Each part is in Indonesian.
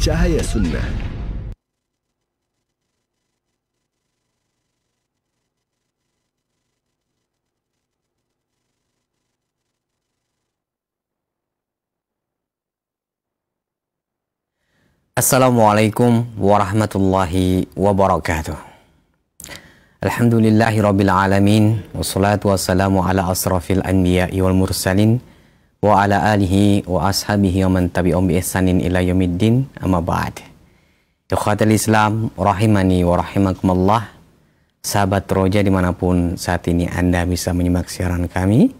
Cahaya Sunnah. Assalamualaikum warahmatullahi wabarakatuh. Alhamdulillahirabbil alamin, wassalatu wassalamu ala asrafil anbiya'i wal mursalin wa ala alihi wa ashabihi wa man tabi'ahum bi ihsanin ila yaumiddin, amma ba'd. Ikhwatal Islam rahimani wa rahimakumullah. Sahabat Roja dimanapun saat ini Anda bisa menyimak siaran kami,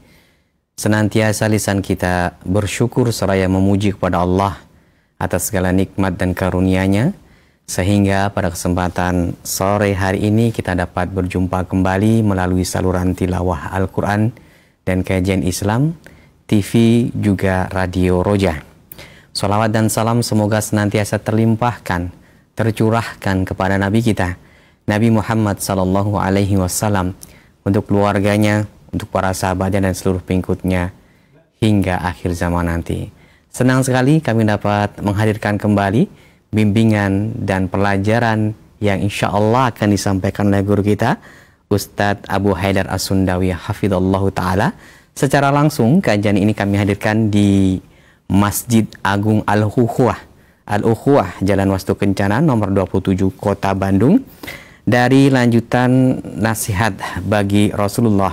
senantiasa lisan kita bersyukur seraya memuji kepada Allah atas segala nikmat dan karunia-Nya, sehingga pada kesempatan sore hari ini kita dapat berjumpa kembali melalui saluran tilawah Al-Quran dan kajian Islam, TV juga Radio Roja. Salawat dan salam semoga senantiasa terlimpahkan, tercurahkan kepada Nabi kita, Nabi Muhammad Sallallahu Alaihi Wasallam, untuk keluarganya, untuk para sahabatnya dan seluruh pengikutnya hingga akhir zaman nanti. Senang sekali kami dapat menghadirkan kembali bimbingan dan pelajaran yang insya Allah akan disampaikan oleh guru kita, Ustadz Abu Haidar As-Sundawi Hafidhullahu Ta'ala. Secara langsung kajian ini kami hadirkan di Masjid Agung Al-Ukhuwah, Jalan Wastu Kencana nomor 27 Kota Bandung, dari lanjutan nasihat bagi Rasulullah.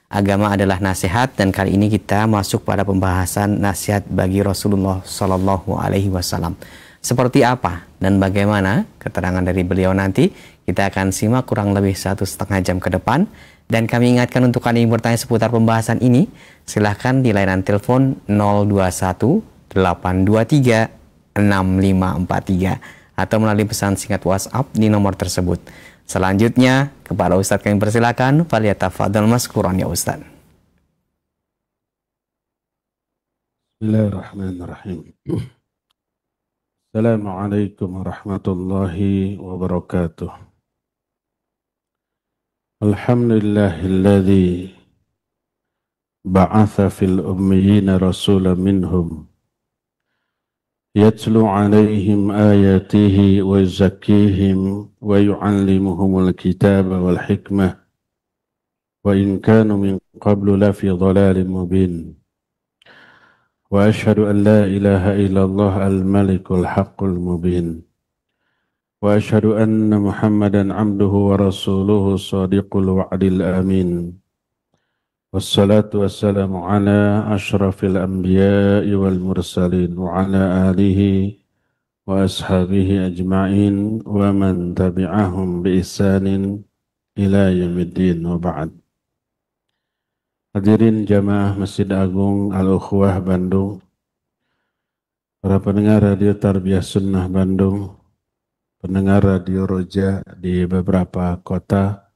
Agama adalah nasihat, dan kali ini kita masuk pada pembahasan nasihat bagi Rasulullah Sallallahu Alaihi Wasallam. Seperti apa dan bagaimana keterangan dari beliau nanti kita akan simak kurang lebih 1,5 jam ke depan. Dan kami ingatkan untuk kalian yang bertanya seputar pembahasan ini, silahkan di layanan telepon 021 823 6543 atau melalui pesan singkat WhatsApp di nomor tersebut. Selanjutnya, kepada Ustadz kami persilakan, falyatafadhal mashkuran ya Ustadz. Bismillahirrahmanirrahim. Assalamualaikum warahmatullahi wabarakatuh. Alhamdulillahilladzi ba'atha fil ummiyina rasulan minhum يتلو عليهم آياته ويزكيهم ويعلمهم الكتاب والحكمة وإن كانوا من قبل لفي ضلال مبين وأشهد أن لا إله إلا الله الملك الحق المبين وأشهد أن محمدا عبده ورسوله الصادق الوعد الأمين والصلاة والسلام على أشرف الأنبياء والمرسلين وعلى آله وأصحابه أجمعين ومن تبعهم بإحسان إلى يوم الدين وبعد. Hadirin jamaah Masjid Agung Al-Ukhuwah Bandung, para pendengar Radio Tarbiyah Sunnah Bandung, pendengar Radio Roja di beberapa kota,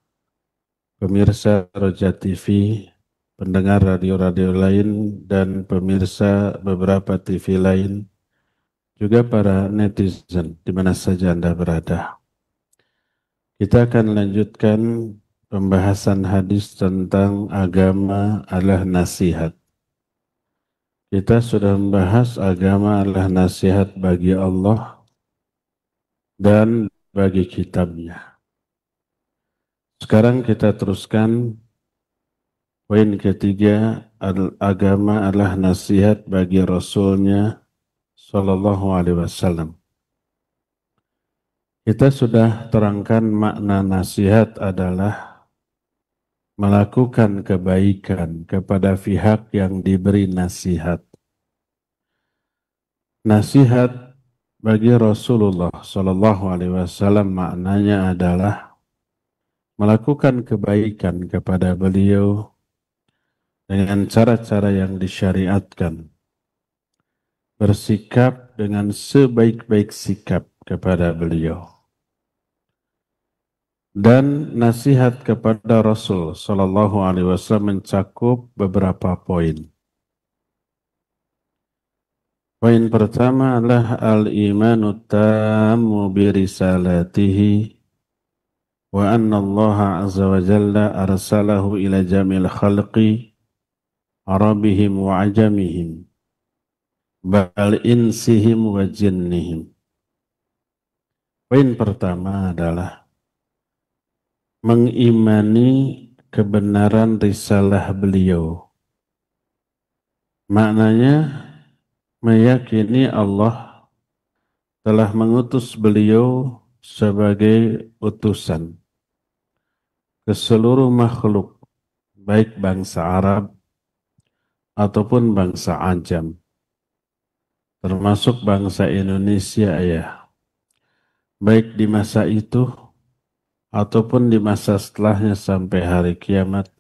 pemirsa Roja TV, pendengar radio-radio lain, dan pemirsa beberapa TV lain, juga para netizen di mana saja Anda berada. Kita akan lanjutkan pembahasan hadis tentang agama adalah nasihat. Kita sudah membahas agama adalah nasihat bagi Allah dan bagi kitabnya. Sekarang kita teruskan poin ketiga, agama adalah nasihat bagi Rasulnya Sallallahu Alaihi Wasallam. Kita sudah terangkan makna nasihat adalah melakukan kebaikan kepada pihak yang diberi nasihat. Nasihat bagi Rasulullah Sallallahu Alaihi Wasallam maknanya adalah melakukan kebaikan kepada beliau dengan cara-cara yang disyariatkan, bersikap dengan sebaik-baik sikap kepada beliau. Dan nasihat kepada Rasul Sallallahu Alaihi Wasallam mencakup beberapa poin. Poin pertama adalah al-imanu tammu bi risalatihi wa anna Allah azza wa jalla arsalahu ila jamil khalqi Arabihim wa ajamihim bal insihim wa jinnihim. Poin pertama adalah mengimani kebenaran risalah beliau. Maknanya meyakini Allah telah mengutus beliau sebagai utusan ke seluruh makhluk, baik bangsa Arab ataupun bangsa Ajam, termasuk bangsa Indonesia ya, baik di masa itu ataupun di masa setelahnya sampai hari kiamat,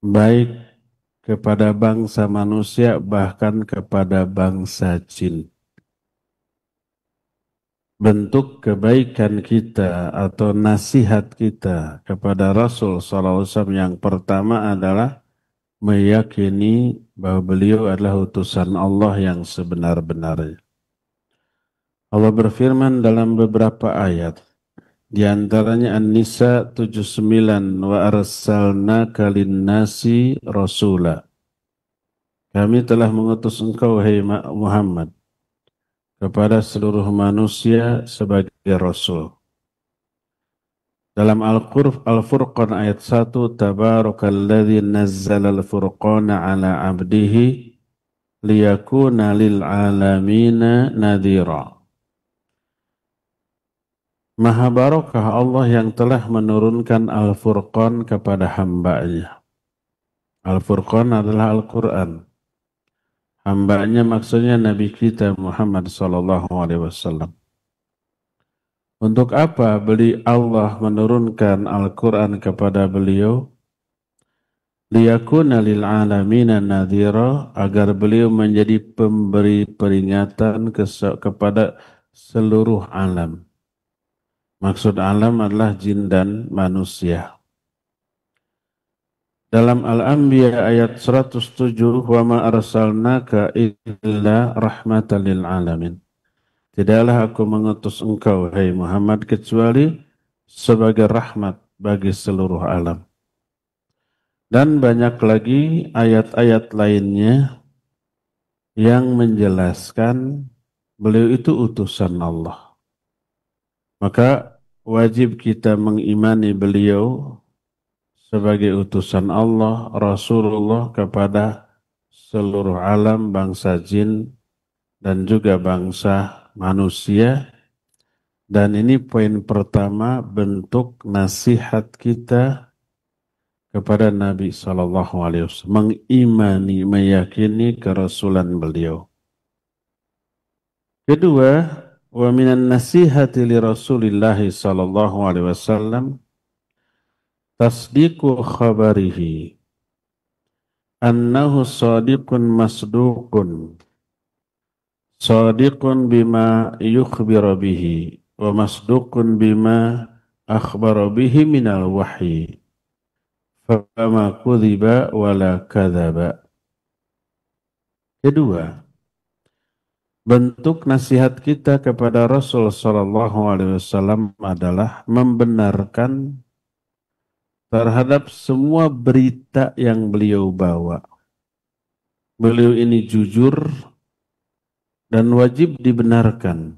baik kepada bangsa manusia bahkan kepada bangsa jin. Bentuk kebaikan kita atau nasihat kita kepada Rasul SAW yang pertama adalah meyakini bahwa beliau adalah utusan Allah yang sebenar-benarnya. Allah berfirman dalam beberapa ayat, di antaranya An-Nisa 79, wa arsalnaka linnasi rasula. Kami telah mengutus engkau, hai Muhammad, kepada seluruh manusia sebagai Rasul. Dalam Al-Furqan ayat 1, Tabarakalladzi nazzala al-furqana ala abdihi liyakuna lil alamina nadhira. Maha barakah Allah yang telah menurunkan Al-Furqan kepada hambanya. Al-Furqan adalah Al-Quran. Hambanya maksudnya Nabi kita Muhammad SAW. Untuk apa Allah menurunkan Al-Quran kepada beliau? Liyakuna lil alamina nadhira, agar beliau menjadi pemberi peringatan kepada seluruh alam. Maksud alam adalah jin dan manusia. Dalam Al-Anbiya ayat 107, wa ma arsalnaka illa rahmatan lil alamin. Tidaklah aku mengutus engkau, hai Muhammad, kecuali sebagai rahmat bagi seluruh alam. Dan banyak lagi ayat-ayat lainnya yang menjelaskan beliau itu utusan Allah. Maka wajib kita mengimani beliau sebagai utusan Allah, Rasulullah kepada seluruh alam, bangsa jin dan juga bangsa manusia. Dan ini poin pertama, bentuk nasihat kita kepada Nabi SAW, mengimani, meyakini kerasulan beliau. Kedua, wa minan nasihati li Rasulillah SAW tasdiqu khabarihi annahu sadiqun masduqun sadiqun bima yukhbiru bihi wa masduqun bima akhbara bihi minal wahyi fama kudhiba wala kadzaba. Kedua, bentuk nasihat kita kepada Rasul SAW adalah membenarkan terhadap semua berita yang beliau bawa. Beliau ini jujur dan wajib dibenarkan.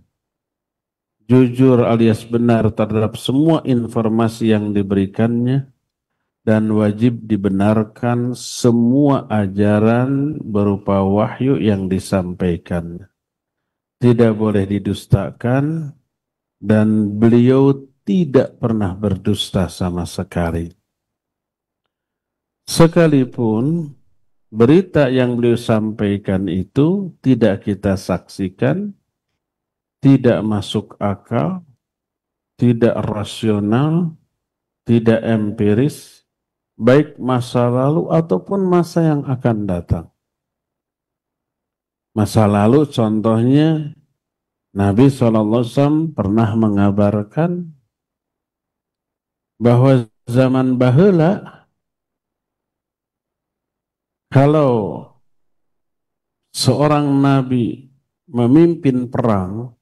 Jujur alias benar terhadap semua informasi yang diberikannya, dan wajib dibenarkan semua ajaran berupa wahyu yang disampaikan. Tidak boleh didustakan, dan beliau tidak pernah berdusta sama sekali. Sekalipun berita yang beliau sampaikan itu tidak kita saksikan, tidak masuk akal, tidak rasional, tidak empiris, baik masa lalu ataupun masa yang akan datang. Masa lalu contohnya Nabi SAW pernah mengabarkan bahwa zaman baheula kalau seorang nabi memimpin perang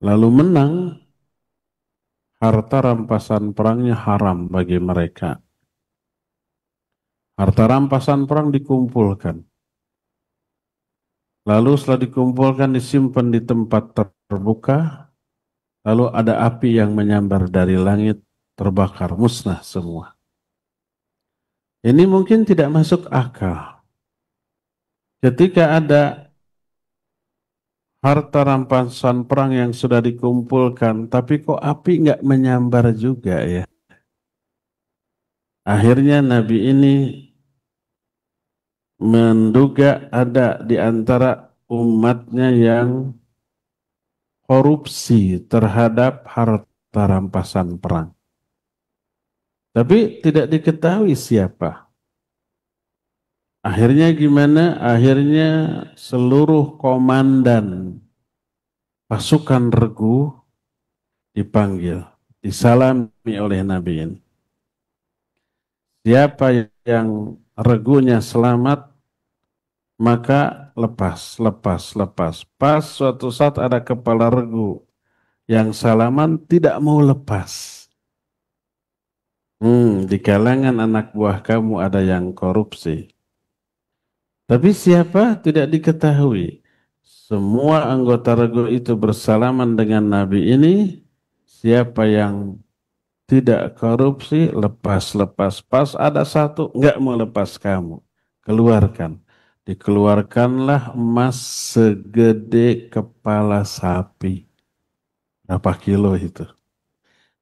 lalu menang, harta rampasan perangnya haram bagi mereka. Harta rampasan perang dikumpulkan. Lalu setelah dikumpulkan disimpan di tempat terbuka, lalu ada api yang menyambar dari langit, terbakar, musnah semua. Ini mungkin tidak masuk akal. Ketika ada harta rampasan perang yang sudah dikumpulkan, tapi kok api nggak menyambar juga ya. Akhirnya Nabi ini menduga ada di antara umatnya yang korupsi terhadap harta rampasan perang. Tapi tidak diketahui siapa. Akhirnya gimana? Akhirnya seluruh komandan pasukan regu dipanggil, disalami oleh Nabi ini. Siapa yang regunya selamat, maka lepas. Pas suatu saat ada kepala regu yang salaman tidak mau lepas. Di kalangan anak buah kamu ada yang korupsi. Tapi siapa? Tidak diketahui. Semua anggota regu itu bersalaman dengan Nabi ini. Siapa yang tidak korupsi, lepas. Pas ada satu, enggak mau lepas kamu. Keluarkan. Dikeluarkanlah emas segede kepala sapi. Berapa kilo itu?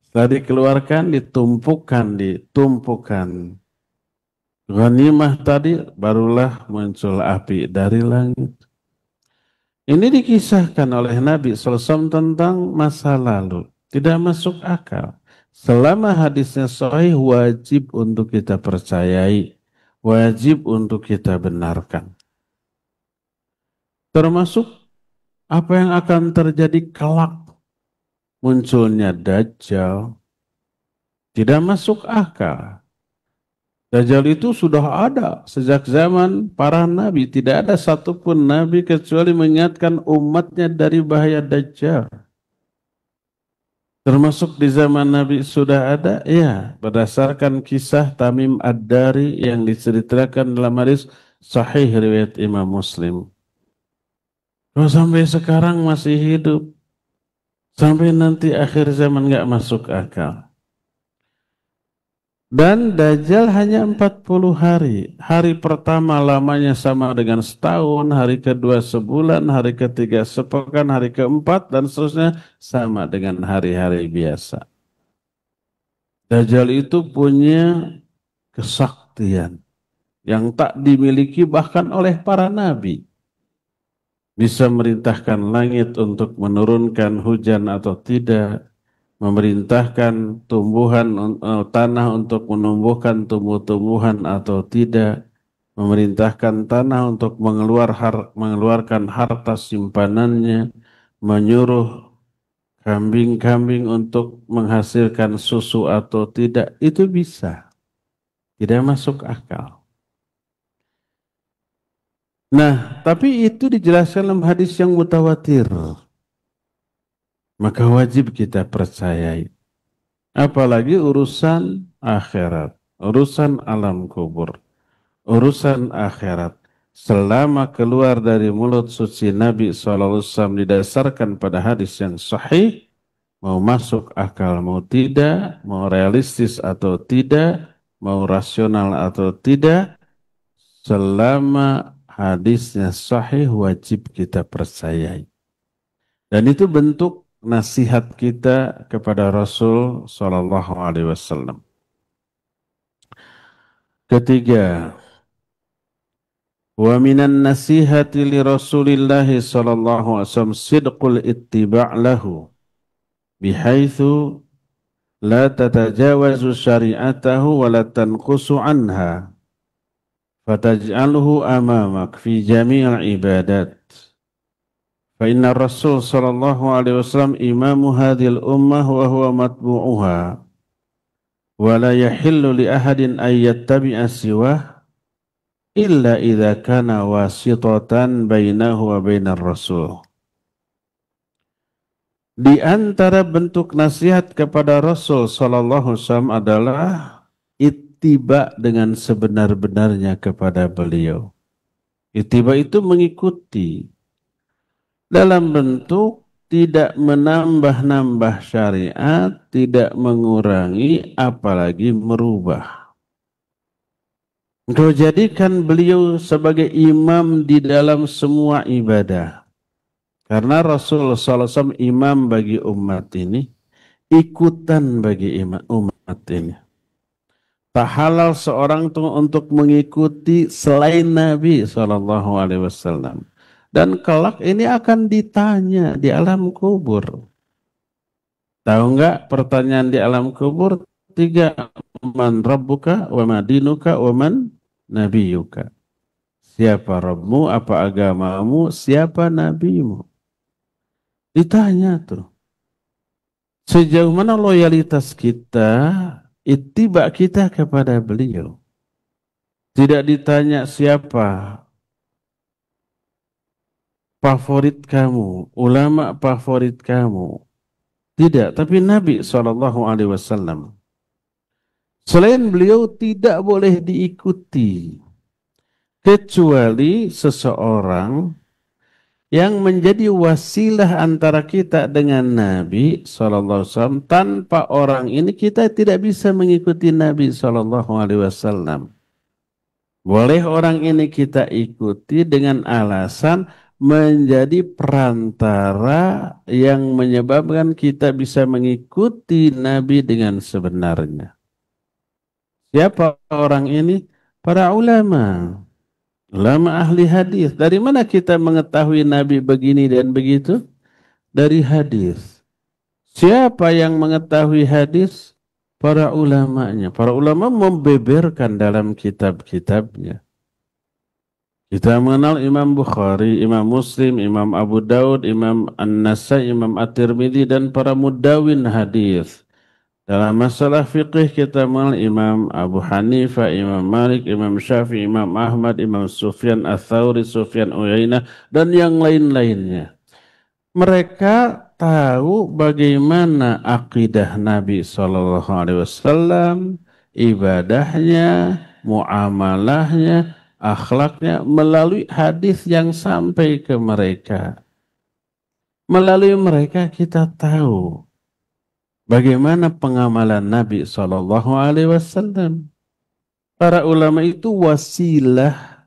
Setelah dikeluarkan, ditumpukan. Ghanimah tadi, barulah muncul api dari langit. Ini dikisahkan oleh Nabi SAW tentang masa lalu. Tidak masuk akal. Selama hadisnya sahih, wajib untuk kita percayai. Wajib untuk kita benarkan. Termasuk apa yang akan terjadi kelak. Munculnya Dajjal. Tidak masuk akal. Dajjal itu sudah ada sejak zaman para nabi. Tidak ada satupun nabi kecuali mengingatkan umatnya dari bahaya Dajjal. Termasuk di zaman Nabi sudah ada, ya, berdasarkan kisah Tamim Ad-Dari yang diceritakan dalam hadis Sahih riwayat Imam Muslim. Kalau sampai sekarang masih hidup, sampai nanti akhir zaman nggak masuk akal. Dan Dajjal hanya 40 hari. Hari pertama lamanya sama dengan setahun, hari kedua sebulan, hari ketiga sepekan, hari keempat, dan seterusnya sama dengan hari-hari biasa. Dajjal itu punya kesaktian yang tak dimiliki bahkan oleh para nabi. Bisa merintahkan langit untuk menurunkan hujan atau tidak, memerintahkan tanah untuk menumbuhkan tumbuh-tumbuhan atau tidak, memerintahkan tanah untuk mengeluarkan harta simpanannya, menyuruh kambing-kambing untuk menghasilkan susu atau tidak, itu bisa. Tidak masuk akal. Nah, tapi itu dijelaskan dalam hadis yang mutawatir. Maka wajib kita percayai. Apalagi urusan akhirat, urusan alam kubur, urusan akhirat. Selama keluar dari mulut suci Nabi SAW didasarkan pada hadis yang sahih, mau masuk akal, mau tidak, mau realistis atau tidak, mau rasional atau tidak, selama hadisnya sahih wajib kita percayai. Dan itu bentuk nasihat kita kepada Rasul Sallallahu Alaihi Wasallam. Ketiga, wa minan nasihati li Rasulillah sallallahu alaihi wasallam sidqul ittiba' lahu bihaitsu la tatajawazu syari'atahu wa la tanqusu anha fataj'aluhu amamak fi jami'il ibadat. Fa inna Rasul sallallahu alaihi wasallam imamu hadhil ummah wa huwa matbu'uha wa la yahillu li ahadin ay yattabi'a siwah illa idza kana wasitatan bainahu wa bainar rasul. Di antara bentuk nasihat kepada Rasul sallallahu alaihi wasallam adalah ittiba dengan sebenar-benarnya kepada beliau. Ittiba itu mengikuti dalam bentuk tidak menambah-nambah syariat, tidak mengurangi, apalagi merubah. Engkau jadikan beliau sebagai imam di dalam semua ibadah. Karena Rasulullah SAW imam bagi umat ini, ikutan bagi umat ini. Tak halal seorang untuk mengikuti selain Nabi SAW. Dan kelak ini akan ditanya di alam kubur. Tahu enggak pertanyaan di alam kubur? 3, man rabbuka, wa madinuka, wa man nabiyuka. Siapa Rabbmu, apa agamamu, siapa nabimu? Ditanya tuh. Sejauh mana loyalitas kita, ittiba kita kepada beliau. Tidak ditanya siapa favorit kamu, ulama favorit kamu. Tidak, tapi Nabi SAW. Selain beliau tidak boleh diikuti. Kecuali seseorang yang menjadi wasilah antara kita dengan Nabi SAW. Tanpa orang ini kita tidak bisa mengikuti Nabi SAW. Boleh orang ini kita ikuti dengan alasan menjadi perantara yang menyebabkan kita bisa mengikuti Nabi dengan sebenarnya. Siapa orang ini? Para ulama. Ulama ahli hadis. Dari mana kita mengetahui Nabi begini dan begitu? Dari hadis. Siapa yang mengetahui hadis? Para ulamanya. Para ulama membeberkan dalam kitab-kitabnya. Kita mengenal Imam Bukhari, Imam Muslim, Imam Abu Daud, Imam An-Nasai, Imam At-Tirmidzi, dan para mudawin hadis. Dalam masalah fiqih kita mengenal Imam Abu Hanifah, Imam Malik, Imam Syafi'i, Imam Ahmad, Imam Sufyan Ats-Tsauri, Sufyan Uyainah, dan yang lain-lainnya. Mereka tahu bagaimana akidah Nabi SAW, ibadahnya, muamalahnya, akhlaknya melalui hadis yang sampai ke mereka. Melalui mereka kita tahu bagaimana pengamalan Nabi SAW. Para ulama itu wasilah,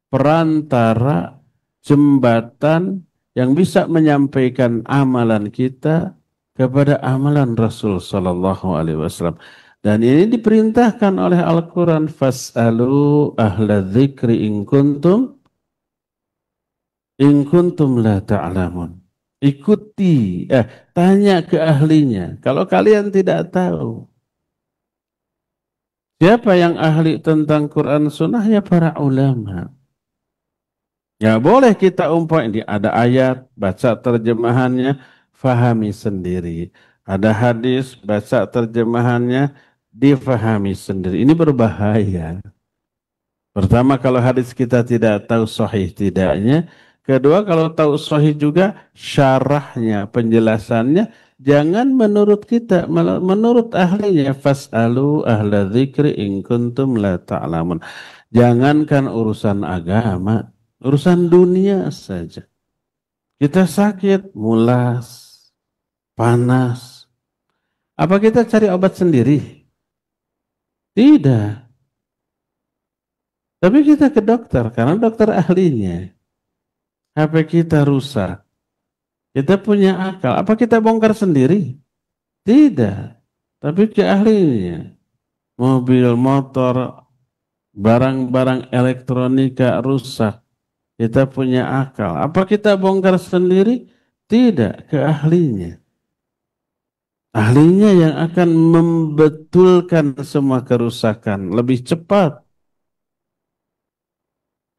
perantara, jembatan yang bisa menyampaikan amalan kita kepada amalan Rasul SAW. Dan ini diperintahkan oleh Al-Quran. Fas'alu ahla dzikri in kuntum la ta'lamun. Ikuti, tanya ke ahlinya. Kalau kalian tidak tahu. Siapa yang ahli tentang Quran Sunnah? Ya para ulama. Ya boleh kita umpamai, ada ayat, baca terjemahannya, fahami sendiri. Ada hadis, baca terjemahannya, difahami sendiri. Ini berbahaya. Pertama, kalau hadis kita tidak tahu sahih tidaknya. Kedua, kalau tahu sahih juga syarahnya, penjelasannya, jangan menurut kita, menurut ahlinya. Fas'alu ahla dzikri in kuntum la ta'lamun. Jangankan urusan agama, urusan dunia saja. Kita sakit, mulas, panas. Apa kita cari obat sendiri? Tidak. Tapi kita ke dokter, karena dokter ahlinya. HP kita rusak. Kita punya akal. Apa kita bongkar sendiri? Tidak. Tapi ke ahlinya. Mobil, motor, barang-barang elektronika rusak. Kita punya akal. Apa kita bongkar sendiri? Tidak. Ke ahlinya. Ahlinya yang akan membetulkan semua kerusakan lebih cepat.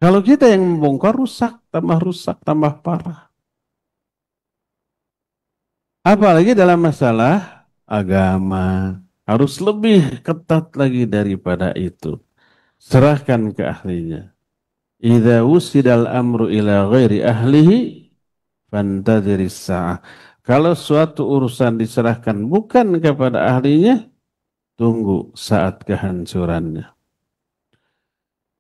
Kalau kita yang membongkar, rusak, tambah parah. Apalagi dalam masalah agama. Harus lebih ketat lagi daripada itu. Serahkan ke ahlinya. Idza wusidal amru ila ghairi ahlihi fantadhiris sa'ah. Kalau suatu urusan diserahkan bukan kepada ahlinya, tunggu saat kehancurannya.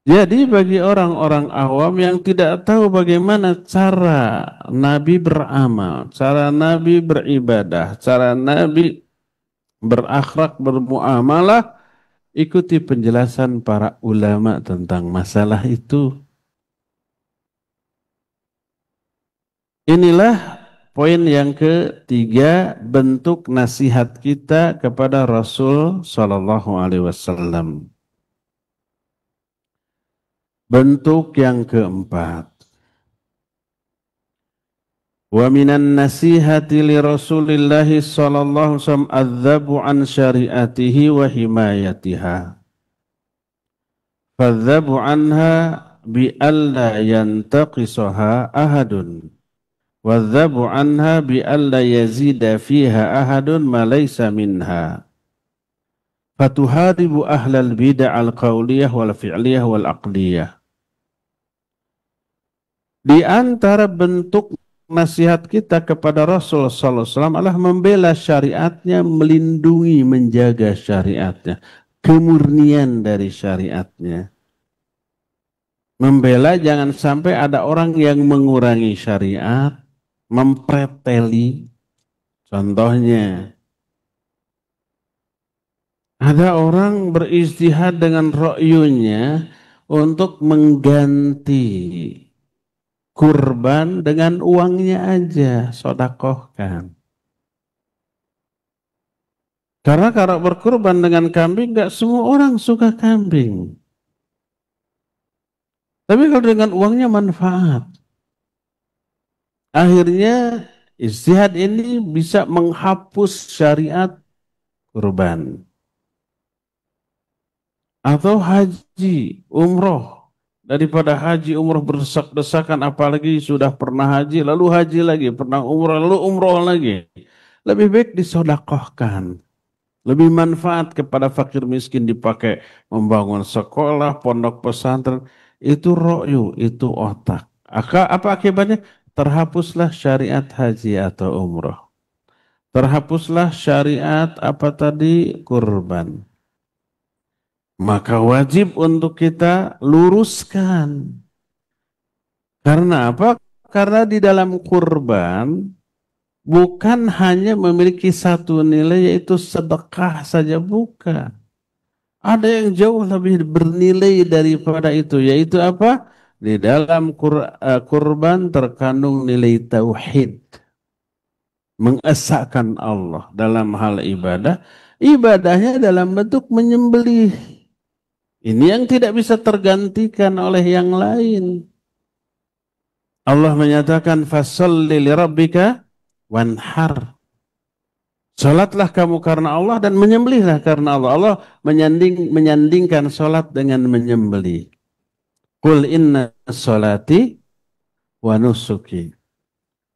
Jadi bagi orang-orang awam yang tidak tahu bagaimana cara Nabi beramal, cara Nabi beribadah, cara Nabi berakhlak, bermuamalah, ikuti penjelasan para ulama tentang masalah itu. Inilah poin yang ketiga, bentuk nasihat kita kepada Rasul Sallallahu Alaihi Wasallam. Bentuk yang keempat, wa minan nasihati li Rasulillah sallallahu alaihi wasallam adzabu an syariatihi wa himayatiha. Fadzabu anha bi alla yantaqisaha ahadun. Wadzabu anha bi alla yazida fiha ahadun ma laysa minha. Fatuharibu ahlal bid'ah al-qauliyah wal fi'liyah wal aqliyah. Di antara bentuk nasihat kita kepada Rasul sallallahu alaihi wasallam adalah membela syariatnya, melindungi, menjaga syariatnya, kemurnian dari syariatnya. Membela jangan sampai ada orang yang mengurangi syariat, mempreteli. Contohnya, ada orang berijtihad dengan ra'yunya untuk mengganti kurban dengan uangnya aja, sodakohkan. Karena kalau berkurban dengan kambing, nggak semua orang suka kambing. Tapi kalau dengan uangnya manfaat. Akhirnya ijtihad ini bisa menghapus syariat kurban. Atau haji, umroh. Daripada haji umroh berdesak-desakan, apalagi sudah pernah haji, lalu haji lagi, pernah umroh, lalu umroh lagi. Lebih baik disodakohkan. Lebih manfaat kepada fakir miskin dipakai membangun sekolah, pondok pesantren. Itu ro'yu, itu otak. Apa akibatnya? Terhapuslah syariat haji atau umroh. Terhapuslah syariat apa tadi? Kurban. Maka wajib untuk kita luruskan. Karena apa? Karena di dalam kurban bukan hanya memiliki satu nilai yaitu sedekah saja, bukan. Ada yang jauh lebih bernilai daripada itu, yaitu apa? Di dalam kurban terkandung nilai tauhid. Mengesahkan Allah dalam hal ibadah. Ibadahnya dalam bentuk menyembelih. Ini yang tidak bisa tergantikan oleh yang lain. Allah menyatakan fasalli li rabbika wanhar. Salatlah kamu karena Allah dan menyembelihlah karena Allah. Allah menyandingkan salat dengan menyembelih. Qul inna salati wa nusuki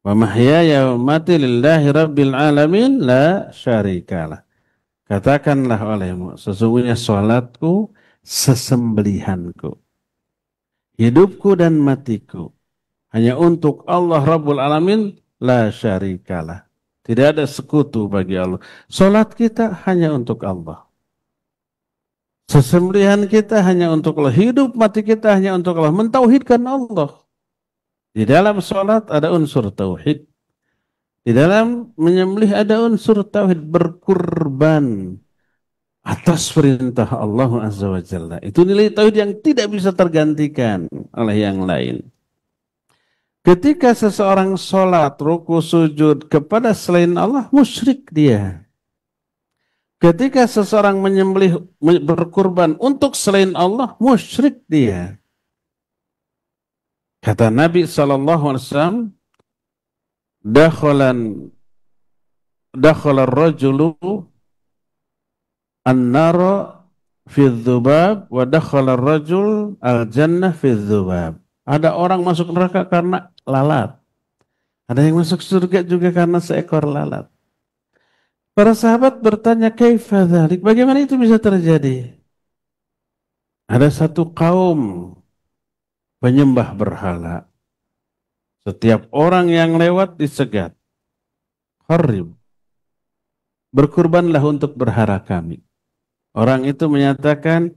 wa mahyaya wa mamati lillahi rabbil alamin la syarikalah. Katakanlah olehmu, sesungguhnya salatku, sesembelihanku, hidupku dan matiku hanya untuk Allah Rabbul Alamin, la syarikalah. Tidak ada sekutu bagi Allah. Salat kita hanya untuk Allah. Sesembelihan kita hanya untuk Allah. Hidup mati kita hanya untuk Allah. Mentauhidkan Allah. Di dalam salat ada unsur tauhid. Di dalam menyembelih ada unsur tauhid, berkurban atas perintah Allah Azza wa Jalla. Itu nilai tauhid yang tidak bisa tergantikan oleh yang lain. Ketika seseorang sholat, ruku, sujud kepada selain Allah, musyrik dia. Ketika seseorang menyembelih, berkurban untuk selain Allah, musyrik dia. Kata Nabi SAW, dakhala ar-rajulu an-nara fi dzubab wa dakhala ar-rajul al-jannah fi dzubab. Ada orang masuk neraka karena lalat. Ada yang masuk surga juga karena seekor lalat. Para sahabat bertanya, kaifa dzalik? Bagaimana itu bisa terjadi? Ada satu kaum penyembah berhala. Setiap orang yang lewat disegat. Harib. Berkurbanlah untuk berhala kami. Orang itu menyatakan,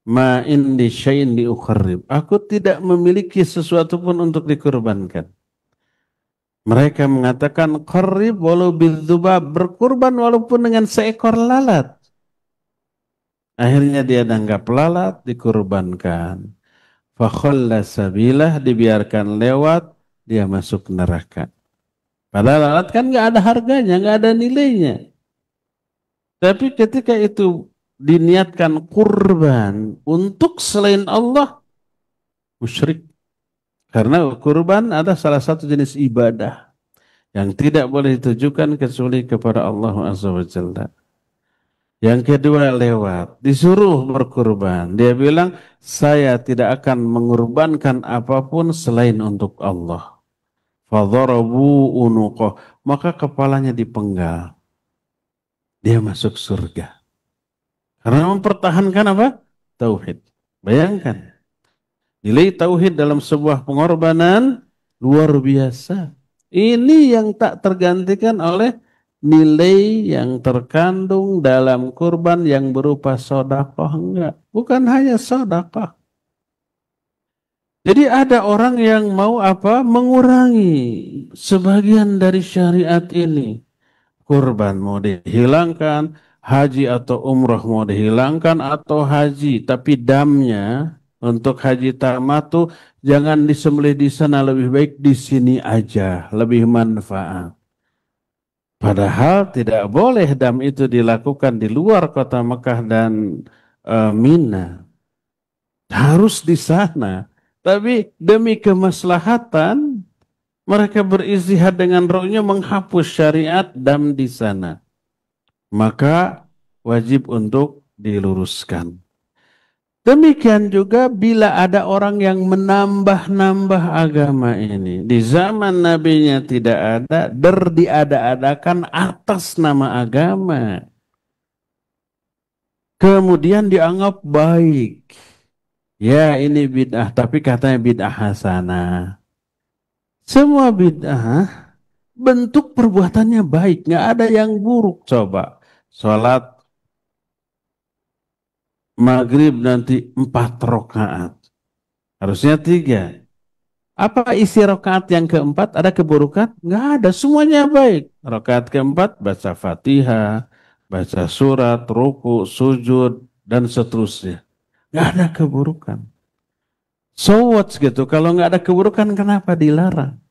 ma indi syai'in liukharrib. Aku tidak memiliki sesuatu pun untuk dikurbankan. Mereka mengatakan qarrib walau bidzubab, berkurban walaupun dengan seekor lalat. Akhirnya dia anggap lalat dikurbankan. Fa khalla sabilah, dibiarkan lewat, dia masuk neraka. Padahal lalat kan nggak ada harganya, nggak ada nilainya. Tapi ketika itu diniatkan kurban untuk selain Allah, musyrik. Karena kurban ada salah satu jenis ibadah yang tidak boleh ditujukan kecuali kepada Allah Azza wa Jalla. Yang kedua lewat, disuruh berkurban. Dia bilang, saya tidak akan mengorbankan apapun selain untuk Allah. Fadharabu unuqah, maka kepalanya dipenggal. Dia masuk surga. Karena mempertahankan apa? Tauhid. Bayangkan. Nilai tauhid dalam sebuah pengorbanan luar biasa. Ini yang tak tergantikan oleh nilai yang terkandung dalam kurban yang berupa sedekah. Enggak. Bukan hanya sedekah. Jadi ada orang yang mau apa? Mengurangi sebagian dari syariat ini. Kurban mau dihilangkan, haji atau umrah mau dihilangkan atau haji, tapi damnya untuk haji tamattu jangan disembelih di sana, lebih baik di sini aja, lebih manfaat. Padahal tidak boleh dam itu dilakukan di luar kota Mekah dan Mina. Harus di sana. Tapi demi kemaslahatan mereka beristihad dengan rohnya menghapus syariat dam di sana. Maka wajib untuk diluruskan. Demikian juga bila ada orang yang menambah-nambah agama ini. Di zaman nabinya tidak ada, diada-adakan atas nama agama. Kemudian dianggap baik. Ya ini bid'ah, tapi katanya bid'ah hasanah. Semua bid'ah bentuk perbuatannya baik, nggak ada yang buruk. Coba sholat maghrib nanti 4 rakaat, harusnya 3. Apa isi rakaat yang keempat? Ada keburukan? Nggak ada, semuanya baik. Rakaat keempat baca Fatihah, baca surat, ruku, sujud, dan seterusnya. Nggak ada keburukan. So what gitu? Kalau nggak ada keburukan, kenapa dilarang?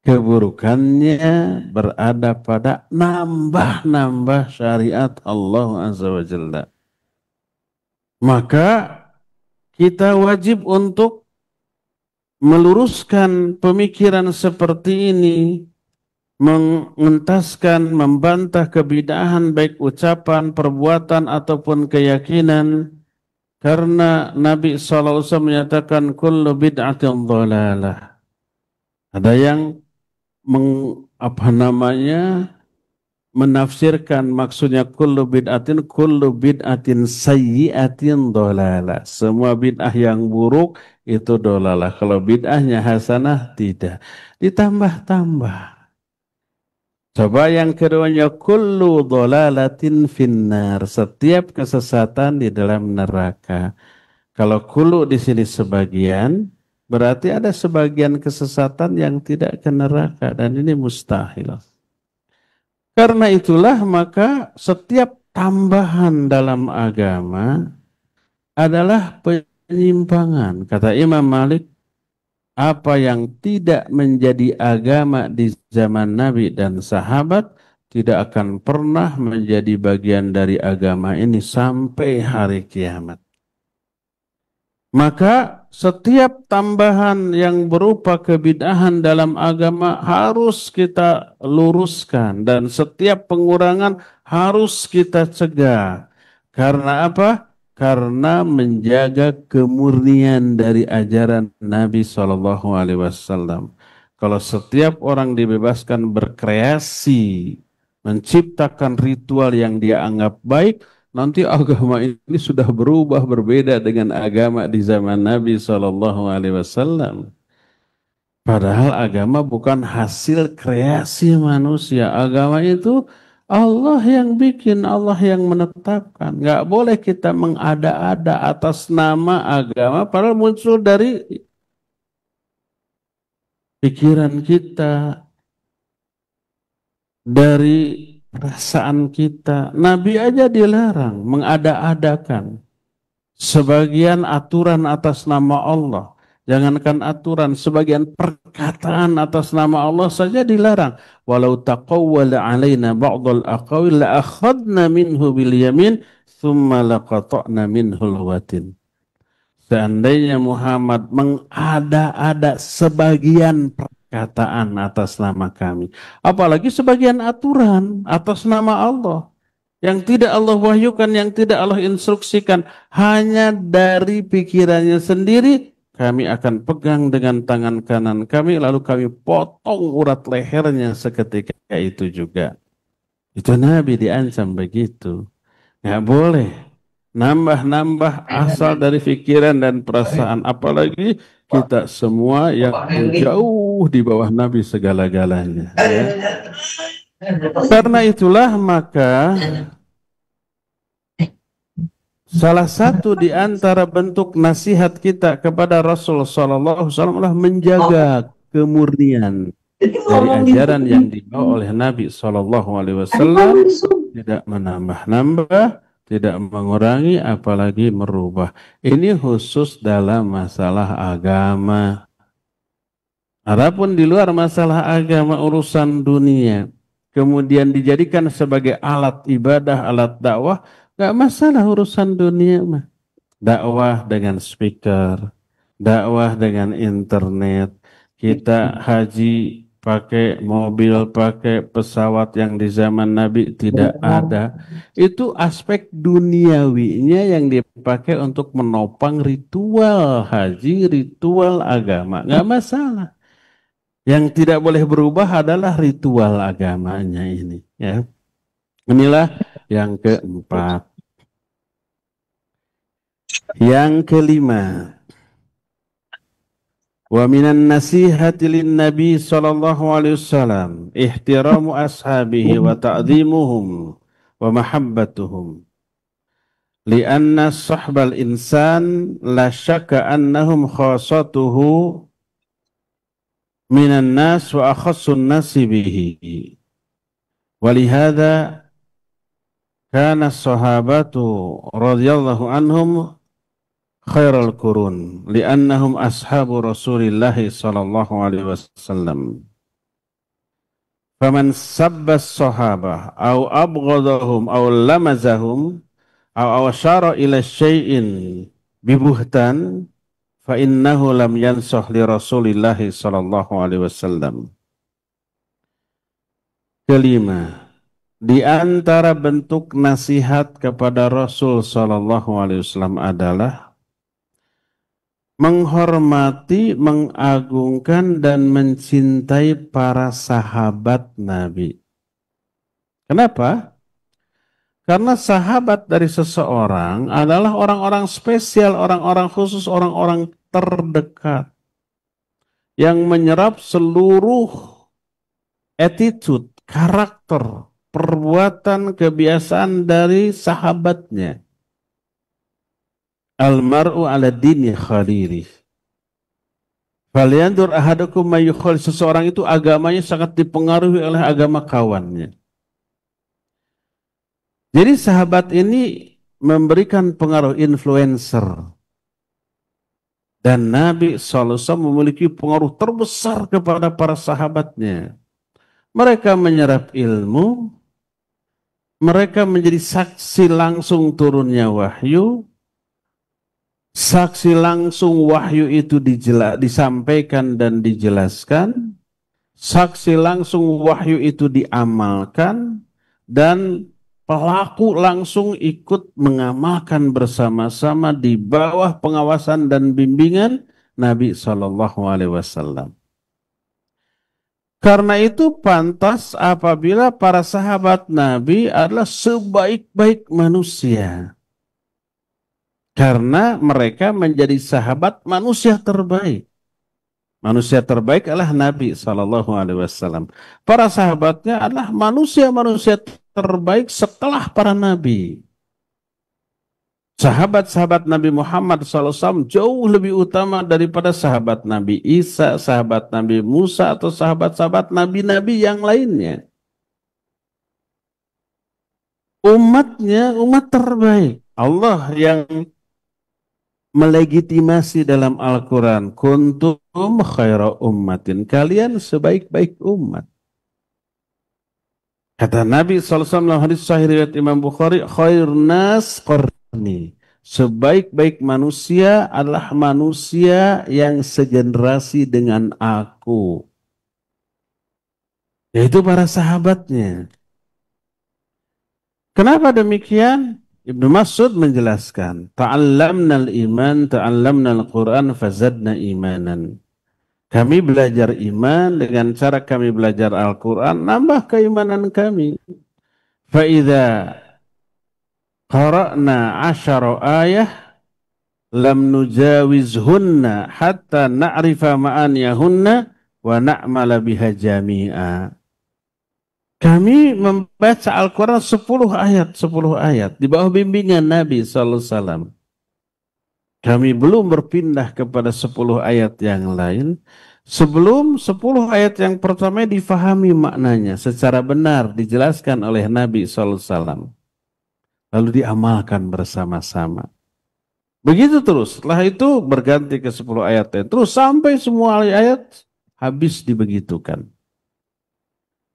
Keburukannya berada pada nambah-nambah syariat Allah Azza wa Jalla. Maka kita wajib untuk meluruskan pemikiran seperti ini, mengentaskan, membantah kebid'ahan baik ucapan, perbuatan ataupun keyakinan. Karena Nabi SAW menyatakan kullu bid'atin dhalalah. Ada yang menafsirkan maksudnya kullu bid'atin sayyi'atin dhalalah. Semua bid'ah yang buruk itu dhalalah. Kalau bid'ahnya hasanah tidak. Ditambah-tambah. Coba yang keduanya kullu dhalalatin finnar. Setiap kesesatan di dalam neraka. Kalau kullu di sini sebagian, berarti ada sebagian kesesatan yang tidak ke neraka dan ini mustahil. Karena itulah maka setiap tambahan dalam agama adalah penyimpangan. Kata Imam Malik, apa yang tidak menjadi agama di zaman Nabi dan sahabat tidak akan pernah menjadi bagian dari agama ini sampai hari kiamat. Maka setiap tambahan yang berupa kebid'ahan dalam agama harus kita luruskan dan setiap pengurangan harus kita cegah. Karena apa? Karena menjaga kemurnian dari ajaran Nabi SAW. Kalau setiap orang dibebaskan berkreasi, menciptakan ritual yang dia anggap baik, nanti agama ini sudah berubah berbeda dengan agama di zaman Nabi SAW. Padahal agama bukan hasil kreasi manusia. Agama itu Allah yang bikin, Allah yang menetapkan. Nggak boleh kita mengada-ada atas nama agama, padahal muncul dari pikiran kita, dari perasaan kita. Nabi aja dilarang mengada-adakan sebagian aturan atas nama Allah. Jangankan aturan, sebagian perkataan atas nama Allah saja dilarang. Walau taqawwala alaina ba'dal aqawil la akhadna minhu bil yamin thumma laqata'na minhul watin. Seandainya Muhammad mengada-ada sebagian perkataan atas nama kami, apalagi sebagian aturan atas nama Allah, yang tidak Allah wahyukan, yang tidak Allah instruksikan, hanya dari pikirannya sendiri, kami akan pegang dengan tangan kanan kami, lalu kami potong urat lehernya seketika itu juga. Itu Nabi diancam begitu. Nggak boleh nambah-nambah asal dari pikiran dan perasaan. Apalagi kita semua yang jauh di bawah Nabi segala-galanya. Ya. Karena itulah maka salah satu di antara bentuk nasihat kita kepada Rasul Sallallahu Alaihi Wasallam adalah menjaga kemurnian dari ajaran yang dibawa oleh Nabi Sallallahu Alaihi Wasallam, tidak menambah-nambah, tidak mengurangi, apalagi merubah. Ini khusus dalam masalah agama. Adapun di luar masalah agama, urusan dunia, kemudian dijadikan sebagai alat ibadah, alat dakwah, nggak masalah urusan dunia mah. Dakwah dengan speaker, dakwah dengan internet, kita haji pakai mobil, pakai pesawat yang di zaman Nabi tidak ada. Itu aspek duniawinya yang dipakai untuk menopang ritual haji, ritual agama. Nggak masalah. Yang tidak boleh berubah adalah ritual agamanya ini. Ya. Inilah yang keempat. Yang kelima. Wa minan nasihati lin Nabi sallallahu alaihi wasallam ihtiramu ashabihi wa ta'dhimuhum wa mahabbatuhum. Lianna sahbal insan la syakka annahum khasatuhu minan nas wa akhassun nasi bihi. Walihada kana sahabatu radhiyallahu anhum khairul qurun li'annahum ashabu Rasulillah sallallahu alaihi wasallam. Faman sabba as-sahabah aw abghadahum aw lamazahum aw asyara ila syai'in bibuhtan fa innahu lam yansah li Rasulillah sallallahu alaihi wasallam. Kelima, di antara bentuk nasihat kepada Rasul sallallahu alaihi wasallam adalah menghormati, mengagungkan dan mencintai para sahabat Nabi. Kenapa? Karena sahabat dari seseorang adalah orang-orang spesial, orang-orang khusus, orang-orang terdekat yang menyerap seluruh attitude, karakter, perbuatan, kebiasaan dari sahabatnya. Almar'u ala dini khalili. Falyandur ahadukum mayyukhal. Seseorang itu agamanya sangat dipengaruhi oleh agama kawannya. Jadi sahabat ini memberikan pengaruh influencer. Dan Nabi SAW memiliki pengaruh terbesar kepada para sahabatnya. Mereka menyerap ilmu, mereka menjadi saksi langsung turunnya wahyu, saksi langsung wahyu itu disampaikan dan dijelaskan, saksi langsung wahyu itu diamalkan, dan pelaku langsung ikut mengamalkan bersama-sama di bawah pengawasan dan bimbingan Nabi SAW. Karena itu pantas apabila para sahabat Nabi adalah sebaik-baik manusia. Karena mereka menjadi sahabat manusia terbaik. Manusia terbaik adalah Nabi SAW. Para sahabatnya adalah manusia-manusia terbaik setelah para nabi. Sahabat-sahabat Nabi Muhammad SAW jauh lebih utama daripada sahabat Nabi Isa, sahabat Nabi Musa, atau sahabat-sahabat nabi-nabi yang lainnya. Umatnya umat terbaik. Allah yang melegitimasi dalam Al-Quran, kuntum khaira ummatin, kalian sebaik-baik umat. Kata Nabi SAW dalam hadis sahih riwayat Imam Bukhari, khairun nas qarni, sebaik-baik manusia adalah manusia yang segenerasi dengan aku, yaitu para sahabatnya. Kenapa demikian? Ibnu Mas'ud menjelaskan, ta'allamnal iman, ta'allamnal Quran, fazadna imanan. Kami belajar iman dengan cara kami belajar Al-Quran, nambah keimanan kami. Fa'idha qara'na 10 ayah, lam nujawizhunna hatta na'rifa ma'aniyahunna wa na'mala biha jami'a. Kami membaca Al-Quran 10 ayat di bawah bimbingan Nabi SAW. Kami belum berpindah kepada 10 ayat yang lain sebelum 10 ayat yang pertama difahami maknanya secara benar, dijelaskan oleh Nabi SAW. Lalu diamalkan bersama-sama. Begitu terus, setelah itu berganti ke 10 ayat. Terus sampai semua ayat habis dibegitukan.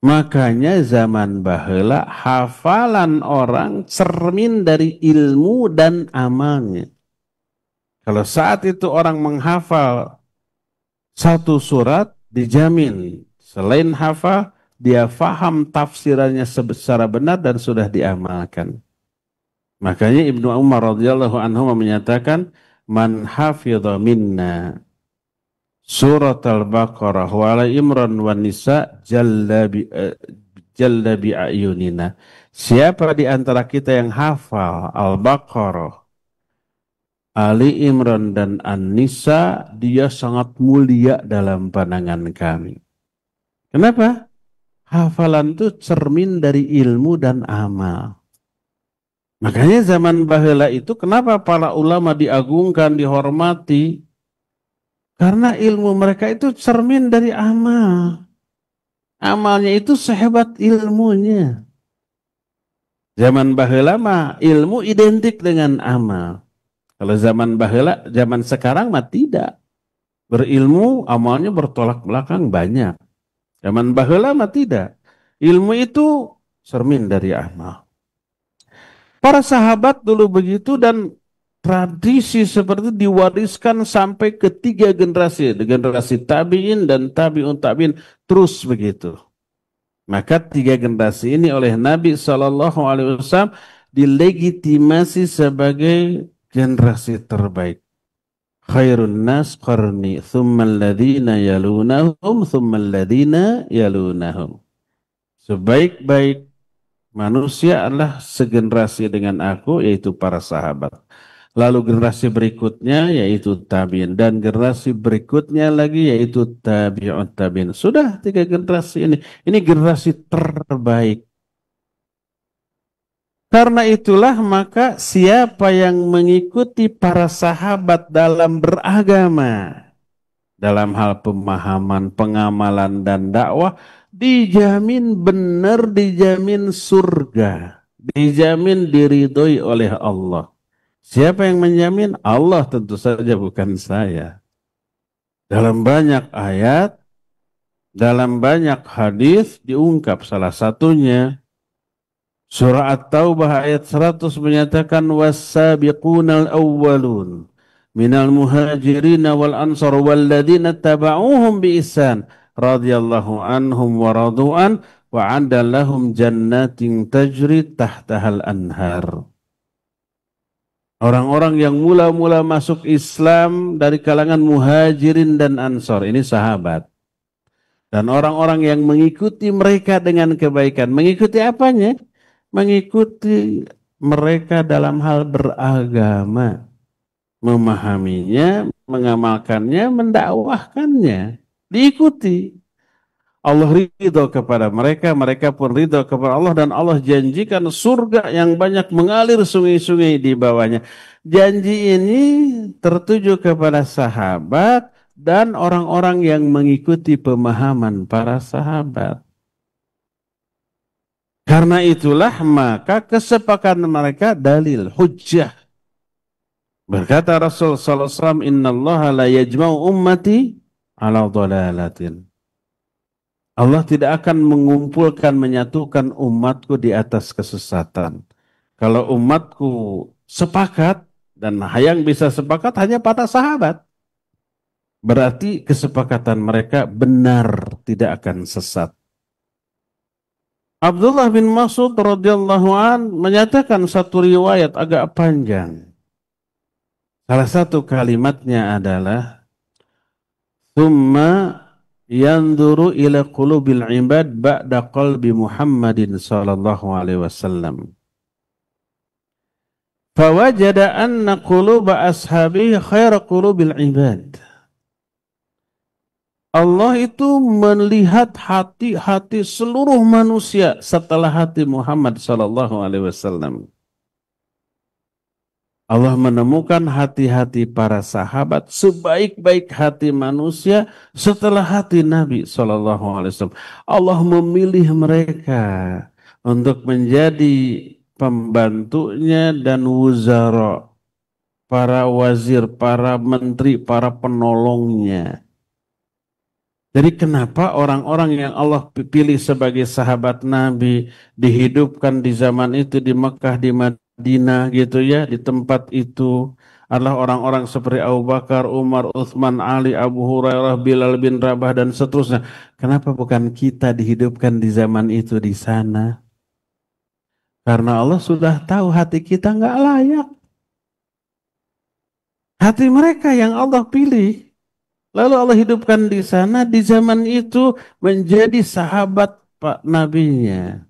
Makanya zaman baheula hafalan orang cermin dari ilmu dan amalnya. Kalau saat itu orang menghafal satu surat, dijamin selain hafal, dia faham tafsirannya secara benar dan sudah diamalkan. Makanya Ibnu Umar radhiyallahu anhu menyatakan, man hafidha minna Surat Al-Baqarah wa Al Imran wa Nisa jalla bi ayunina. Siapa di antara kita yang hafal Al-Baqarah, Ali Imran dan An-Nisa, dia sangat mulia dalam pandangan kami. Kenapa? Hafalan itu cermin dari ilmu dan amal. Makanya zaman baheula itu kenapa para ulama diagungkan, dihormati? Karena ilmu mereka itu cermin dari amal. Amalnya itu sehebat ilmunya. Zaman baheula mah ilmu identik dengan amal. Kalau zaman baheula, zaman sekarang mah tidak. Berilmu, amalnya bertolak belakang banyak. Zaman baheula mah tidak. Ilmu itu cermin dari amal. Para sahabat dulu begitu dan tradisi seperti itu diwariskan sampai ke 3 generasi. Generasi tabi'in dan tabi'un tabi'in terus begitu. Maka 3 generasi ini oleh Nabi SAW dilegitimasi sebagai generasi terbaik. Khairun nas qarni, thumma alladhina yalunahum, thumma alladhina yalunahum. Sebaik-baik manusia adalah segenerasi dengan aku, yaitu para sahabat. Lalu generasi berikutnya yaitu tabi'in, dan generasi berikutnya lagi yaitu tabi'un tabi'in. Sudah 3 generasi ini. Ini generasi terbaik. Karena itulah maka siapa yang mengikuti para sahabat dalam beragama, dalam hal pemahaman, pengamalan, dan dakwah, dijamin benar, dijamin surga, dijamin diridhoi oleh Allah. Siapa yang menjamin? Allah, tentu saja, bukan saya. Dalam banyak ayat, dalam banyak hadis diungkap, salah satunya surah At-Taubah ayat 100 menyatakan, was-sabiqunal awwalun minal muhajirin wal ansar walladzina taba'uhum bi ihsan radhiyallahu anhum wa radu'an wa 'adda lahum jannatin tajri tahtahal anhar. Orang-orang yang mula-mula masuk Islam dari kalangan muhajirin dan ansor, ini sahabat. Dan orang-orang yang mengikuti mereka dengan kebaikan. Mengikuti apanya? Mengikuti mereka dalam hal beragama. memahaminya, mengamalkannya, mendakwahkannya, diikuti. Allah ridho kepada mereka, mereka pun ridho kepada Allah, dan Allah janjikan surga yang banyak mengalir sungai-sungai di bawahnya. Janji ini tertuju kepada sahabat dan orang-orang yang mengikuti pemahaman para sahabat. Karena itulah maka kesepakatan mereka dalil, hujjah. Berkata Rasul sallallahu alaihi wasallam, "Innallaha la yajma'u ummati ala dhalalatin." Allah tidak akan mengumpulkan, menyatukan umatku di atas kesesatan. Kalau umatku sepakat, dan yang bisa sepakat hanya para sahabat, berarti kesepakatan mereka benar, tidak akan sesat. Abdullah bin Mas'ud radhiyallahu an menyatakan satu riwayat agak panjang. Salah satu kalimatnya adalah, "Tsumma yanzuru ila qulubil ibad ba'da qalbi Muhammadin sallallahu alaihi wasallam. Fawajada anna quluba ashabihi khaira qulubil ibad." Allah itu melihat hati-hati seluruh manusia setelah hati Muhammad sallallahu alaihi wasallam. Allah menemukan hati-hati para sahabat sebaik-baik hati manusia setelah hati Nabi SAW. Allah memilih mereka untuk menjadi pembantunya dan wuzara, para wazir, para menteri, para penolongnya. Jadi kenapa orang-orang yang Allah pilih sebagai sahabat Nabi dihidupkan di zaman itu di Mekah, di Madinah gitu ya, di tempat itu adalah orang-orang seperti Abu Bakar, Umar, Utsman, Ali, Abu Hurairah, Bilal bin Rabah dan seterusnya. Kenapa bukan kita dihidupkan di zaman itu di sana? Karena Allah sudah tahu hati kita nggak layak. Hati mereka yang Allah pilih. Lalu Allah hidupkan di sana, di zaman itu menjadi sahabat Pak Nabinya.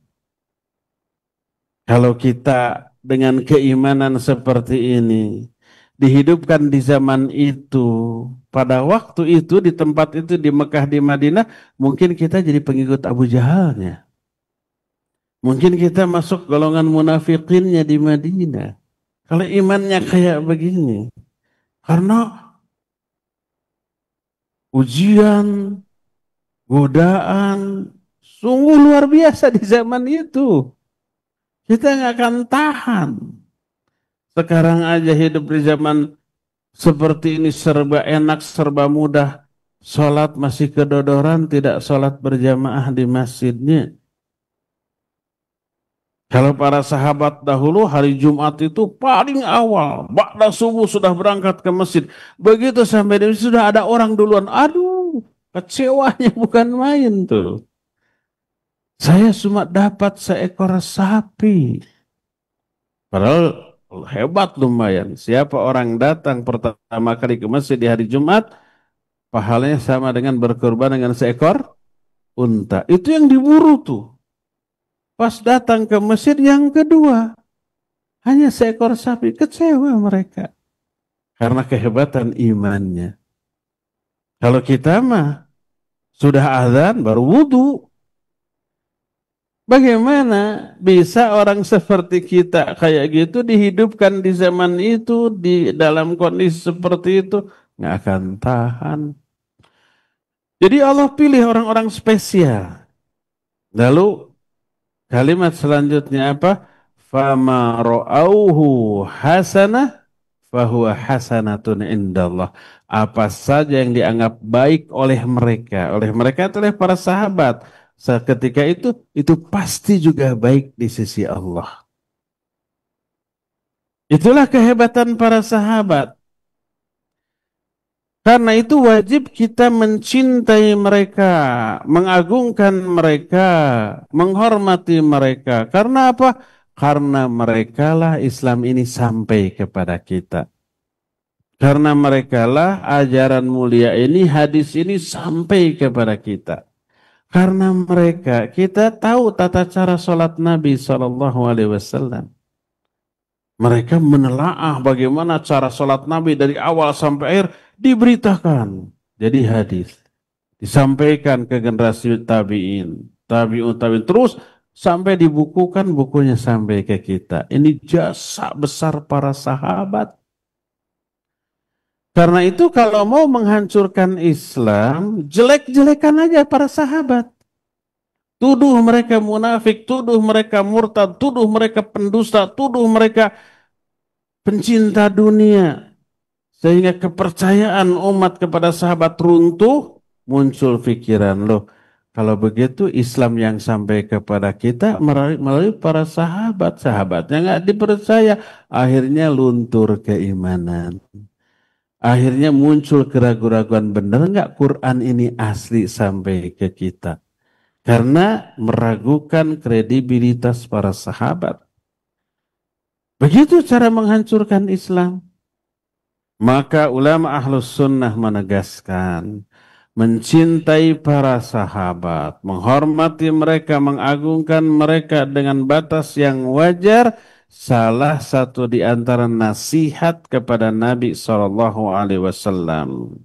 Kalau kita dengan keimanan seperti ini, dihidupkan di zaman itu, pada waktu itu, di tempat itu, di Mekah, di Madinah, mungkin kita jadi pengikut Abu Jahalnya. Mungkin kita masuk golongan munafikinnya di Madinah. Kalau imannya kayak begini. Karena ujian, godaan, sungguh luar biasa di zaman itu. Kita nggak akan tahan. Sekarang aja hidup di zaman seperti ini serba enak, serba mudah. Sholat masih kedodoran, tidak sholat berjamaah di masjidnya. Kalau para sahabat dahulu hari Jumat itu paling awal, ba'da subuh sudah berangkat ke masjid. Begitu sampai di masjid sudah ada orang duluan. Aduh, kecewanya bukan main tuh. Saya cuma dapat seekor sapi. Padahal hebat lumayan. Siapa orang datang pertama kali ke masjid di hari Jumat, pahalanya sama dengan berkorban dengan seekor unta. Itu yang diburu tuh. Pas datang ke masjid yang kedua, hanya seekor sapi, kecewa mereka. Karena kehebatan imannya. Kalau kita mah, sudah azan baru wudu. Bagaimana bisa orang seperti kita kayak gitu dihidupkan di zaman itu, di dalam kondisi seperti itu? Nggak akan tahan. Jadi Allah pilih orang-orang spesial. Lalu kalimat selanjutnya apa? Fama ra'auhu hasanah fahuwa hasanatun indallah. Apa saja yang dianggap baik oleh mereka itu oleh para sahabat, seketika itu pasti juga baik di sisi Allah. Itulah kehebatan para sahabat. Karena itu wajib kita mencintai mereka, mengagungkan mereka, menghormati mereka. Karena apa? Karena merekalah Islam ini sampai kepada kita. Karena merekalah ajaran mulia ini, hadis ini sampai kepada kita. Karena mereka, kita tahu tata cara sholat Nabi SAW. Mereka menelaah bagaimana cara sholat Nabi dari awal sampai akhir, diberitakan. Jadi hadis. Disampaikan ke generasi tabi'in. Tabi'in terus sampai dibukukan bukunya sampai ke kita. Ini jasa besar para sahabat. Karena itu kalau mau menghancurkan Islam, jelek-jelekan aja para sahabat. Tuduh mereka munafik, tuduh mereka murtad, tuduh mereka pendusta, tuduh mereka pencinta dunia. Sehingga kepercayaan umat kepada sahabat runtuh, muncul pikiran loh. Kalau begitu Islam yang sampai kepada kita melalui para sahabat. Sahabatnya nggak dipercaya. Akhirnya luntur keimanan. Akhirnya muncul keraguan-raguan, benar nggak Quran ini asli sampai ke kita. Karena meragukan kredibilitas para sahabat. Begitu cara menghancurkan Islam. Maka ulama ahlus sunnah menegaskan, mencintai para sahabat, menghormati mereka, mengagungkan mereka dengan batas yang wajar, salah satu di antara nasihat kepada Nabi SAW.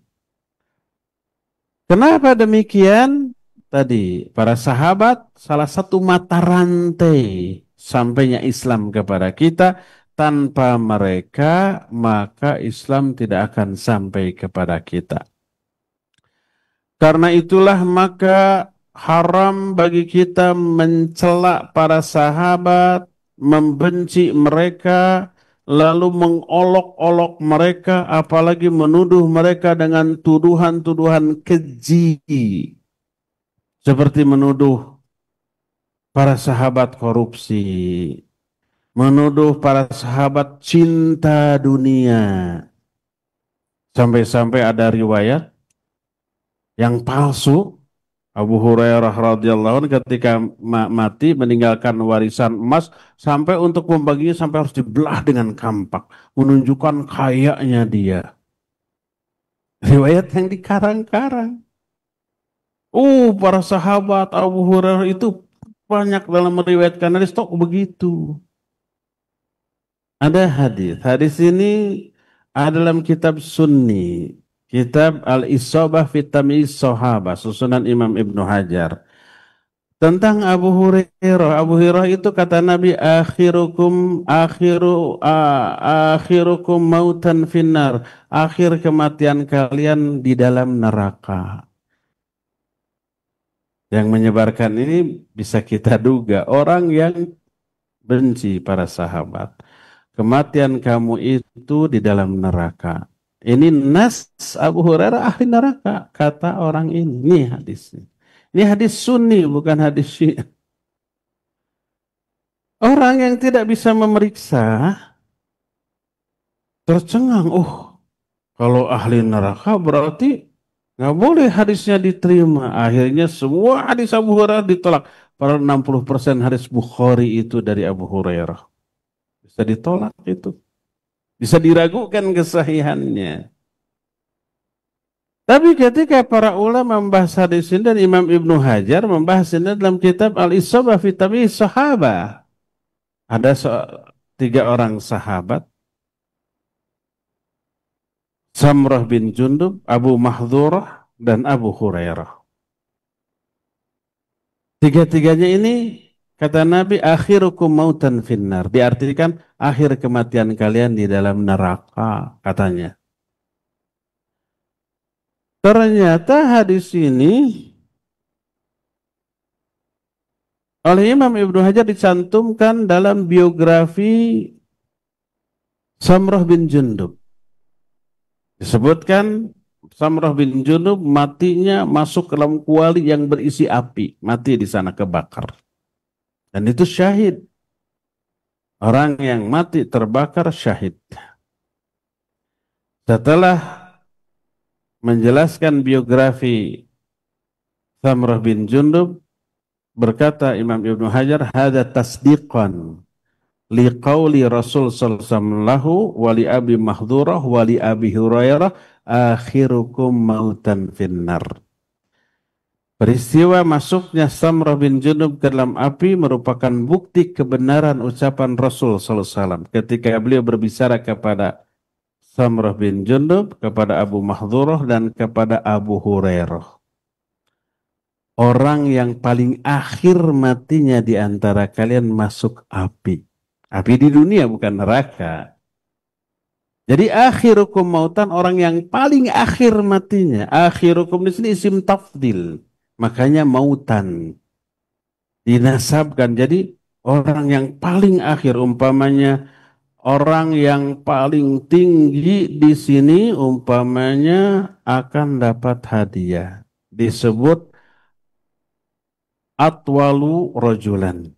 Kenapa demikian? Tadi, para sahabat salah satu mata rantai sampainya Islam kepada kita. Tanpa mereka, maka Islam tidak akan sampai kepada kita. Karena itulah maka haram bagi kita mencela para sahabat, membenci mereka, lalu mengolok-olok mereka, apalagi menuduh mereka dengan tuduhan-tuduhan keji. Seperti menuduh para sahabat korupsi, menuduh para sahabat cinta dunia. Sampai-sampai ada riwayat yang palsu. Abu Hurairah radhiyallahu anhu ketika mati meninggalkan warisan emas, sampai untuk membaginya sampai harus dibelah dengan kampak, menunjukkan kayanya dia. Riwayat yang dikarang-karang. Para sahabat Abu Hurairah itu banyak dalam meriwayatkan hadis begitu. Ada hadis. Hadis ini ada dalam kitab Sunni, kitab Al-Isabah fi Tamyiz Sahabah, susunan Imam Ibnu Hajar. Tentang Abu Hurairah. Abu Hurairah itu kata Nabi, akhirukum mautan finnar. Akhir kematian kalian di dalam neraka. Yang menyebarkan ini bisa kita duga orang yang benci para sahabat. Kematian kamu itu di dalam neraka. Ini nas Abu Hurairah ahli neraka, kata orang ini. Ini hadisnya. Ini hadis Sunni, bukan hadis Syiah. Orang yang tidak bisa memeriksa tercengang. Kalau ahli neraka berarti nggak boleh hadisnya diterima. Akhirnya semua hadis Abu Hurairah ditolak. Padahal 60% hadis Bukhari itu dari Abu Hurairah. Bisa ditolak itu. Bisa diragukan kesahihannya. Tapi ketika para ulama membahas hadis ini, dan Imam Ibnu Hajar membahas ini dalam kitab Al-Isabah fi Tamyiz Sahabah. Ada 3 orang sahabat. Samrah bin Jundub, Abu Mahdhurah, dan Abu Hurairah. 3-tiganya ini kata Nabi, akhirukum mautan finnar. Diartikan akhir kematian kalian di dalam neraka, katanya. Ternyata hadis ini oleh Imam Ibnu Hajar dicantumkan dalam biografi Samrah bin Jundub. Disebutkan Samrah bin Jundub matinya masuk ke dalam kuali yang berisi api. Mati di sana, kebakar. Dan itu syahid. Orang yang mati terbakar syahid. Setelah menjelaskan biografi Samrah bin Jundub, berkata Imam Ibnu Hajar, hada tasdiqan liqauli Rasul sallallahu wa li Abi Mahdhurah wa li Abi Hurairah akhirukum mautan finnar. Peristiwa masuknya Samrah bin Jundub ke dalam api merupakan bukti kebenaran ucapan Rasul sallallahu alaihi wasallam ketika beliau berbicara kepada Samrah bin Jundub, kepada Abu Mahdhurah dan kepada Abu Hurairah. Orang yang paling akhir matinya di antara kalian masuk api. Api di dunia bukan neraka. Jadi akhirukum mautan, orang yang paling akhir matinya. Akhirukum di sini isim tafdil. Makanya mautan. Dinasabkan. Jadi orang yang paling akhir, umpamanya orang yang paling tinggi di sini umpamanya akan dapat hadiah. Disebut atwalu rojulan.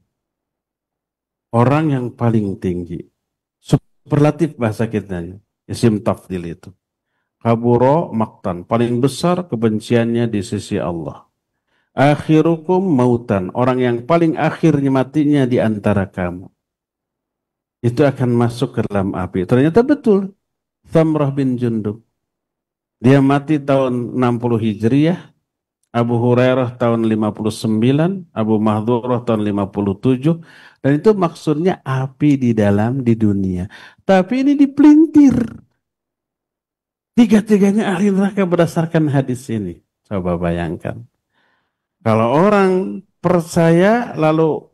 Orang yang paling tinggi. Superlatif bahasa kita. Isim tafdil itu. Kaburo maktan. Paling besar kebenciannya di sisi Allah. Akhirukum mautan. Orang yang paling akhirnya matinya di antara kamu. Itu akan masuk ke dalam api. Ternyata betul. Samrah bin Jundub. Dia mati tahun 60 Hijriah. Abu Hurairah tahun 59. Abu Mahdhurah tahun 57. Dan itu maksudnya api di dalam di dunia. Tapi ini dipelintir. Tiga-tiganya ahli neraka berdasarkan hadis ini. Coba bayangkan. Kalau orang percaya lalu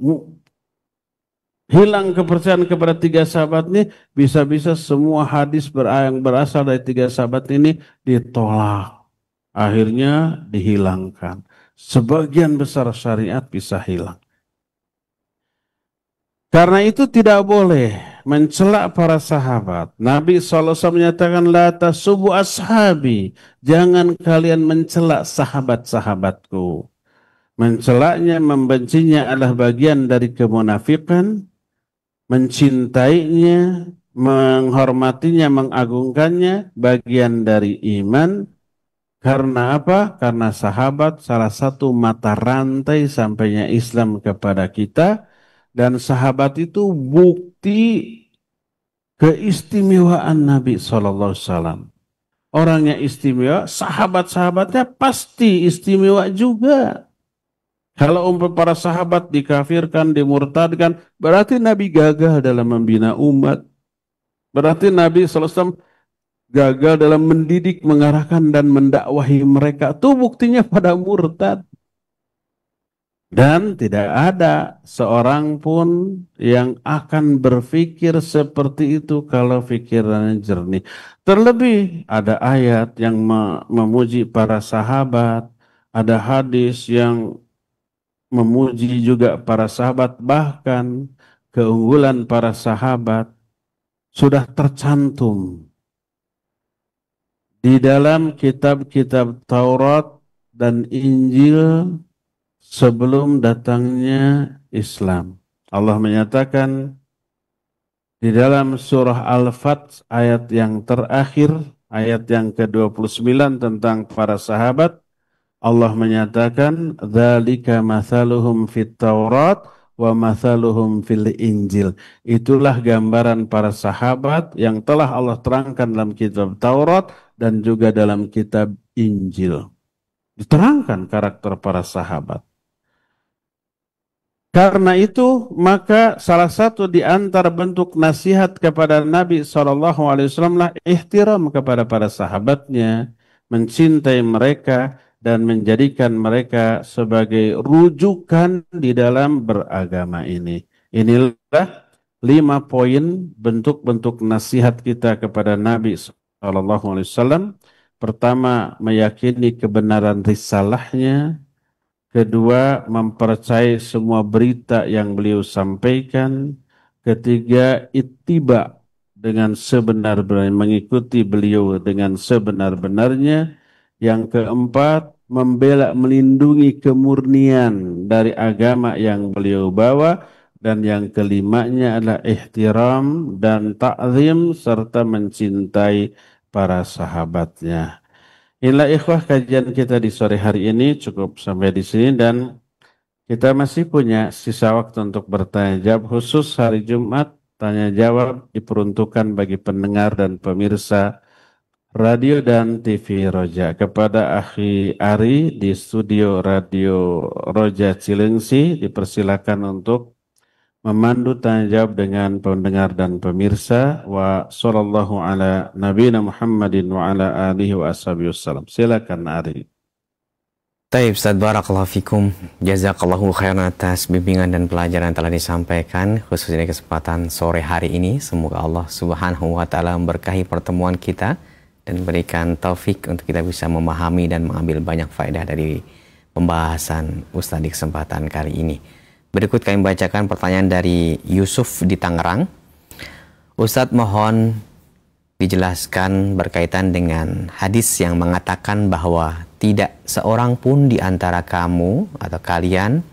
hilang kepercayaan kepada tiga sahabat ini, bisa-bisa semua hadis yang berasal dari tiga sahabat ini ditolak. Akhirnya dihilangkan. Sebagian besar syariat bisa hilang. Karena itu tidak boleh mencela para sahabat. Nabi SAW menyatakan, La tasubu ashabi. Jangan kalian mencela sahabat-sahabatku. Mencelaknya, membencinya adalah bagian dari kemunafikan. Mencintainya, menghormatinya, mengagungkannya, bagian dari iman. Karena apa? Karena sahabat salah satu mata rantai sampainya Islam kepada kita. Dan sahabat itu bukti keistimewaan Nabi SAW. Orangnya istimewa, sahabat-sahabatnya pasti istimewa juga. Kalau para sahabat dikafirkan, dimurtadkan, berarti Nabi gagal dalam membina umat. Berarti Nabi SAW gagal dalam mendidik, mengarahkan, dan mendakwahi mereka. Itu buktinya pada murtad. Dan tidak ada seorang pun yang akan berpikir seperti itu kalau pikirannya jernih. Terlebih ada ayat yang memuji para sahabat, ada hadis yang memuji juga para sahabat, bahkan keunggulan para sahabat sudah tercantum di dalam kitab-kitab Taurat dan Injil sebelum datangnya Islam. Allah menyatakan di dalam surah Al-Fath ayat yang terakhir, ayat yang ke-29 tentang para sahabat, Allah menyatakan, "Dzalika mathaluhum fit Taurat wa mathaluhum fil Injil." Itulah gambaran para sahabat yang telah Allah terangkan dalam kitab Taurat dan juga dalam kitab Injil. Diterangkan karakter para sahabat. Karena itu, maka salah satu di antara bentuk nasihat kepada Nabi SAW lah ihtiram kepada para sahabatnya, mencintai mereka, dan menjadikan mereka sebagai rujukan di dalam beragama ini. Inilah 5 poin bentuk-bentuk nasihat kita kepada Nabi SAW. Pertama, meyakini kebenaran risalahnya. Kedua, mempercayai semua berita yang beliau sampaikan. Ketiga, ittiba dengan sebenar-benarnya, mengikuti beliau dengan sebenar-benarnya. Yang keempat, membela, melindungi kemurnian dari agama yang beliau bawa. Dan yang kelimanya adalah ihtiram dan ta'zim serta mencintai para sahabatnya. Inilah ikhwah kajian kita di sore hari ini, cukup sampai di sini dan kita masih punya sisa waktu untuk bertanya jawab khusus hari Jumat. Tanya jawab diperuntukkan bagi pendengar dan pemirsa Radio dan TV Roja. Kepada Akhi Ari di studio Radio Roja Cilengsi, dipersilakan untuk memandu tanya jawab dengan pendengar dan pemirsa. Wa sallallahu ala nabiyina Muhammadin wa ala alihi wa ashabihi wassalam. Silakan Ari. Taib, Ustaz, barakallahu fikum. Jazakallahu khairan atas bimbingan dan pelajaran yang telah disampaikan khususnya di kesempatan sore hari ini. Semoga Allah Subhanahu wa taala memberkahi pertemuan kita dan berikan taufik untuk kita bisa memahami dan mengambil banyak faedah dari pembahasan Ustaz di kesempatan kali ini. Berikut kami bacakan pertanyaan dari Yusuf di Tangerang. Ustaz, mohon dijelaskan berkaitan dengan hadis yang mengatakan bahwa tidak seorang pun di antara kamu atau kalian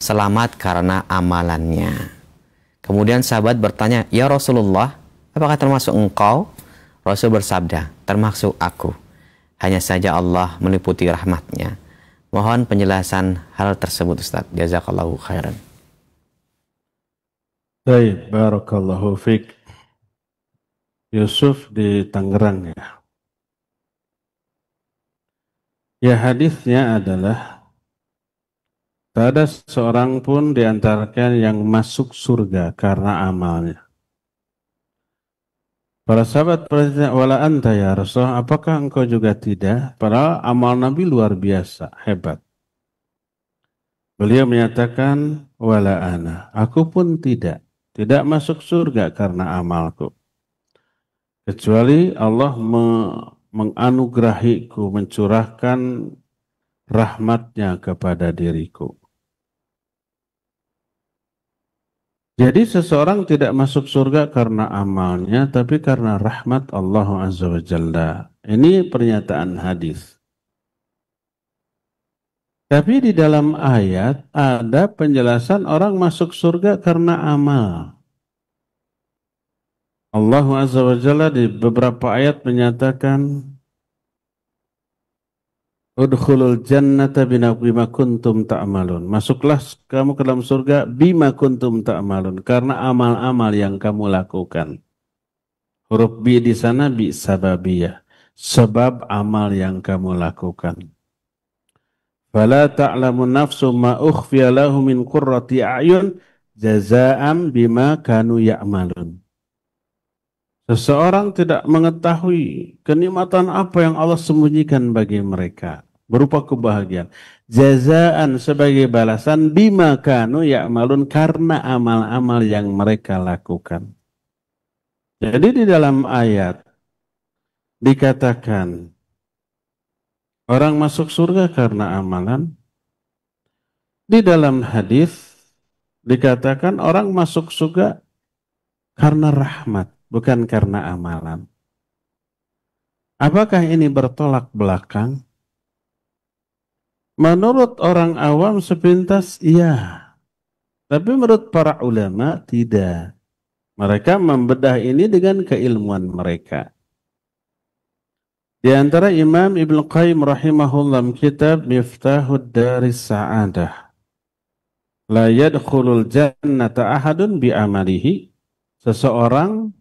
selamat karena amalannya. Kemudian sahabat bertanya, "Ya Rasulullah, apakah termasuk engkau?" Rasul bersabda, "Termasuk aku. Hanya saja Allah meliputi rahmatnya." Mohon penjelasan hal tersebut, Ustaz. Jazakallahu khairan. Baik, barakallahu fiik. Yusuf di Tangerang ya. Ya, hadisnya adalah tak ada seorang pun di antara kalian yang masuk surga karena amalnya. Para sahabat bertanya, "Wala anta ya Rasulullah, apakah engkau juga tidak?" Padahal amal Nabi luar biasa, hebat. Beliau menyatakan, "Wala ana, aku pun tidak masuk surga karena amalku. Kecuali Allah menganugerahiku, mencurahkan rahmatnya kepada diriku." Jadi seseorang tidak masuk surga karena amalnya, tapi karena rahmat Allah Azza wa Jalla. Ini pernyataan hadis. Tapi di dalam ayat ada penjelasan orang masuk surga karena amal. Allah Azza wa Jalla di beberapa ayat menyatakan, "Udkhulul jannata bima kuntum ta'malun." Masuklah kamu ke dalam surga bima kuntum ta'malun, karena amal-amal yang kamu lakukan. Huruf bi di sana bi sababiyah, sebab amal yang kamu lakukan. Fala ta'lamu nafsu ma ukhfiya lahu min qurrati a'yun jazaa'an bima kanu ya'malun. Seseorang tidak mengetahui kenikmatan apa yang Allah sembunyikan bagi mereka berupa kebahagiaan. Jazaan sebagai balasan bima kanu ya'malun, karena amal-amal yang mereka lakukan. Jadi di dalam ayat dikatakan orang masuk surga karena amalan. Di dalam hadis dikatakan orang masuk surga karena rahmat, bukan karena amalan. Apakah ini bertolak belakang? Menurut orang awam sepintas iya, tapi menurut para ulama tidak. Mereka membedah ini dengan keilmuan mereka. Di antara Imam Ibnu Qayyim rahimahullah kitab Miftahud Daris Sa'adah, la yadkhulul jannata ahadun bi amalihi. Seseorang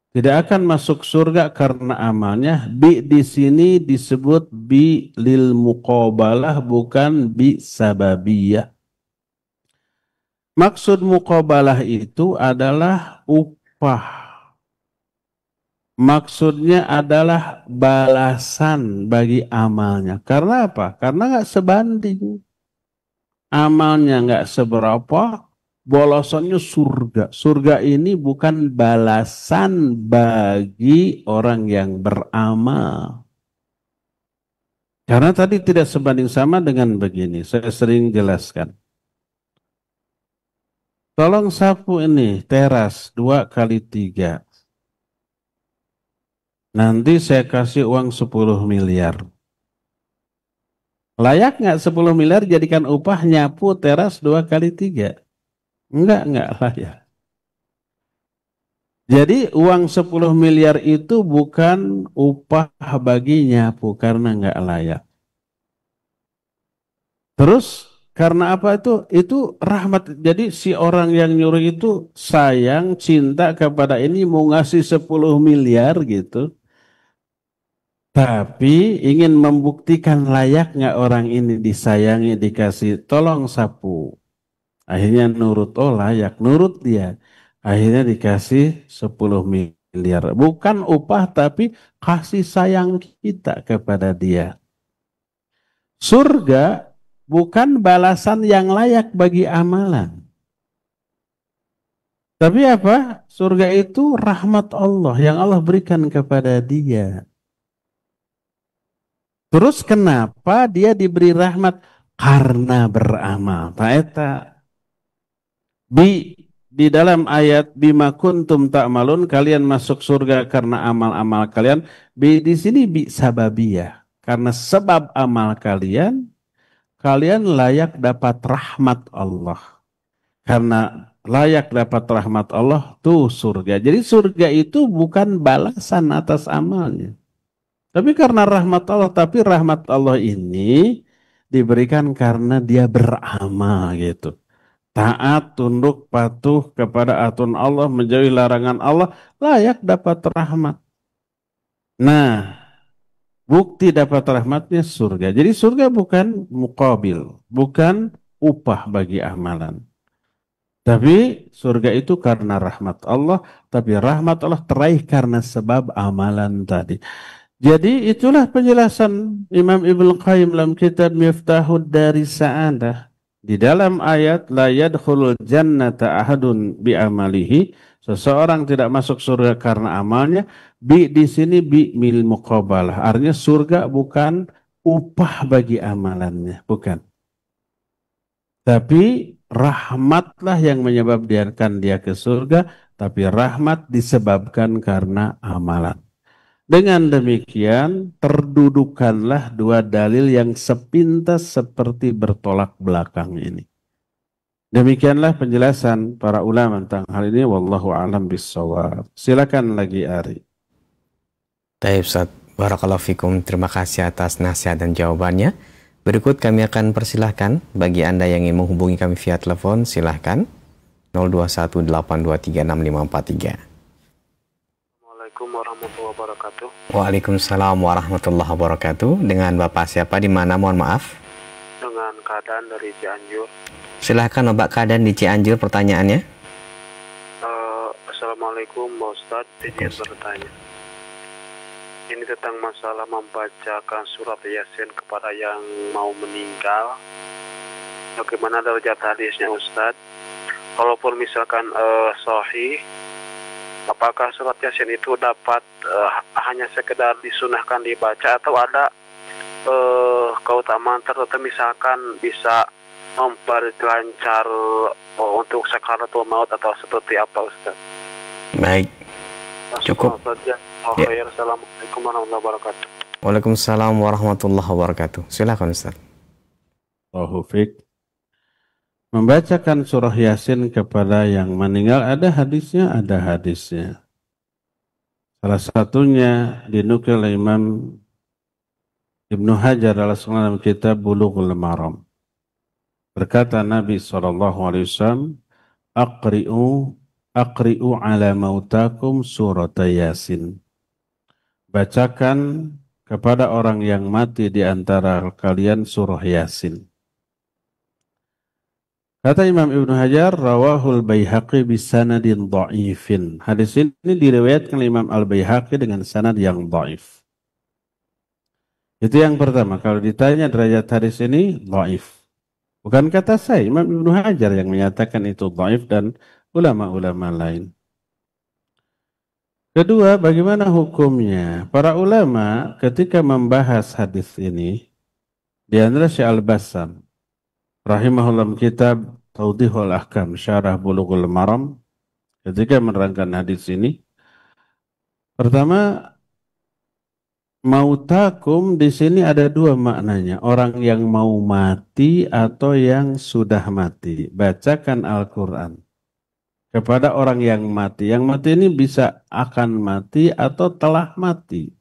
tidak akan masuk surga karena amalnya. Bi di sini disebut bi lil muqabalah, bukan bi sababiyah. Maksud muqabalah itu adalah upah. Maksudnya adalah balasan bagi amalnya. Karena apa? Karena nggak sebanding. Amalnya nggak seberapa, balasannya surga. Surga ini bukan balasan bagi orang yang beramal. Karena tadi tidak sebanding sama dengan begini. Saya sering jelaskan. Tolong sapu ini teras 2x3. Nanti saya kasih uang 10 miliar. Layak nggak 10 miliar jadikan upah nyapu teras 2x3? Enggak layak. Jadi uang 10 miliar itu bukan upah bagi nyapu karena nggak layak. Terus karena apa itu? Itu rahmat. Jadi si orang yang nyuruh itu sayang, cinta kepada ini, mau ngasih 10 miliar gitu. Tapi ingin membuktikan layak nggak orang ini disayangi, dikasih tolong sapu. Akhirnya nurut, oh layak, nurut dia. Akhirnya dikasih 10 miliar. Bukan upah tapi kasih sayang kita kepada dia. Surga bukan balasan yang layak bagi amalan. Tapi apa? Surga itu rahmat Allah yang Allah berikan kepada dia. Terus kenapa dia diberi rahmat? Karena beramal. Tak eta. Di dalam ayat bima kuntum ta'malun, kalian masuk surga karena amal-amal kalian. Di sini bi sababiyah. Karena sebab amal kalian, kalian layak dapat rahmat Allah. Karena layak dapat rahmat Allah tuh surga. Jadi surga itu bukan balasan atas amalnya. Tapi karena rahmat Allah, tapi rahmat Allah ini diberikan karena dia beramal gitu. Taat, tunduk, patuh kepada aturan Allah, menjauhi larangan Allah, layak dapat rahmat. Nah, bukti dapat rahmatnya surga. Jadi surga bukan muqabil, bukan upah bagi amalan. Tapi surga itu karena rahmat Allah, tapi rahmat Allah teraih karena sebab amalan tadi. Jadi itulah penjelasan Imam Ibnu Qayyim dalam kitab Miftahud Dari Sa'adah. Di dalam ayat la yadkhulul jannata ahadun bi amalihi, seseorang tidak masuk surga karena amalnya. Bi di sini bi mil muqabalah. Artinya surga bukan upah bagi amalannya, bukan. Tapi rahmatlah yang menyebabkan dia ke surga, tapi rahmat disebabkan karena amalan. Dengan demikian, terdudukanlah dua dalil yang sepintas seperti bertolak belakang ini. Demikianlah penjelasan para ulama tentang hal ini. Wallahu a'lam bishawab. Silakan lagi Ari. Baik Ustaz, barakallahu fikum. Terima kasih atas nasihat dan jawabannya. Berikut kami akan persilahkan bagi Anda yang ingin menghubungi kami via telepon, silahkan 0218236543. Assalamualaikum warahmatullahi wabarakatuh. Waalaikumsalam warahmatullahi wabarakatuh. Dengan Bapak siapa di mana, mohon maaf? Dengan keadaan dari Cianjur. Silahkan Bapak keadaan di Cianjur, pertanyaannya. Assalamualaikum Pak Ustadz, izin bertanya. Ini tentang masalah membacakan surat Yasin kepada yang mau meninggal. Bagaimana derajat hadisnya Ustadz? Kalaupun misalkan sahih, apakah surat Yasin itu dapat hanya sekedar disunahkan dibaca atau ada keutamaan tertentu, misalkan bisa memperlancar untuk sakaratul maut atau seperti apa Ustaz? Baik, cukup. Ya. Assalamualaikum warahmatullahi wabarakatuh. Waalaikumsalam warahmatullahi wabarakatuh. Silakan Ustaz. Taufik. Membacakan surah Yasin kepada yang meninggal ada hadisnya, ada hadisnya. Salah satunya dinukil oleh Imam Ibnu Hajar dalam kitab Bulughul Maram. Berkata Nabi SAW, Aqri'u ala mautakum surat Yasin. Bacakan kepada orang yang mati di antara kalian surah Yasin. Kata Imam Ibnu Hajar, rawahul Baihaqi bisanadin dha'ifin. Hadis ini diriwayatkan Imam Al-Baihaqi dengan sanad yang dha'if. Itu yang pertama. Kalau ditanya derajat hadis ini, dha'if. Bukan kata saya, Imam Ibnu Hajar yang menyatakan itu dha'if dan ulama-ulama lain. Kedua, bagaimana hukumnya? Para ulama ketika membahas hadis ini, di antara Syekh Al-Bassam rahimahullah kitab Tawdihul Ahkam Syarah Bulughul Maram, ketika menerangkan hadis ini, pertama, mautakum di sini ada dua maknanya, orang yang mau mati atau yang sudah mati. Bacakan Al-Quran kepada orang yang mati. Yang mati ini bisa akan mati atau telah mati.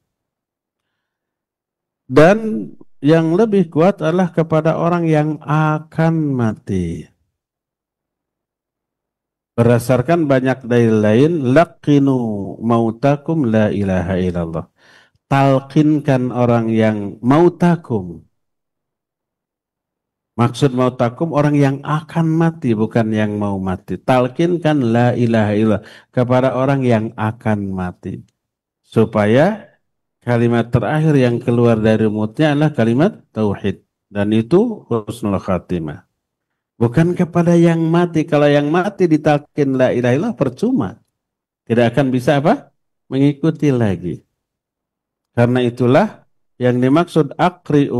Dan yang lebih kuat adalah kepada orang yang akan mati. Berdasarkan banyak dalil lain, laqinu mautakum la ilaha illallah. talqinkan orang yang mautakum. Maksud mautakum orang yang akan mati, bukan yang mau mati. Talqinkan la ilaha illallah kepada orang yang akan mati. Supaya kalimat terakhir yang keluar dari mulutnya adalah kalimat tauhid. Dan itu husnul khatimah. Bukan kepada yang mati. Kalau yang mati ditalqin la ilaha illallah percuma. Tidak akan bisa apa? Mengikuti lagi. Karena itulah yang dimaksud aqri'u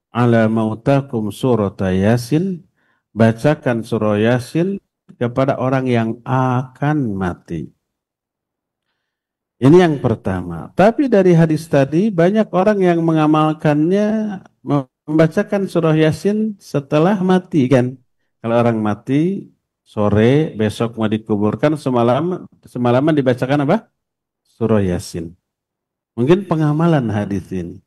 ala mautakum surat Yasin, bacakan surah Yasin kepada orang yang akan mati. Ini yang pertama. Tapi dari hadis tadi banyak orang yang mengamalkannya membacakan surah Yasin setelah mati kan. Kalau orang mati sore besok mau dikuburkan semalaman dibacakan apa? Surah Yasin. Mungkin pengamalan hadis ini.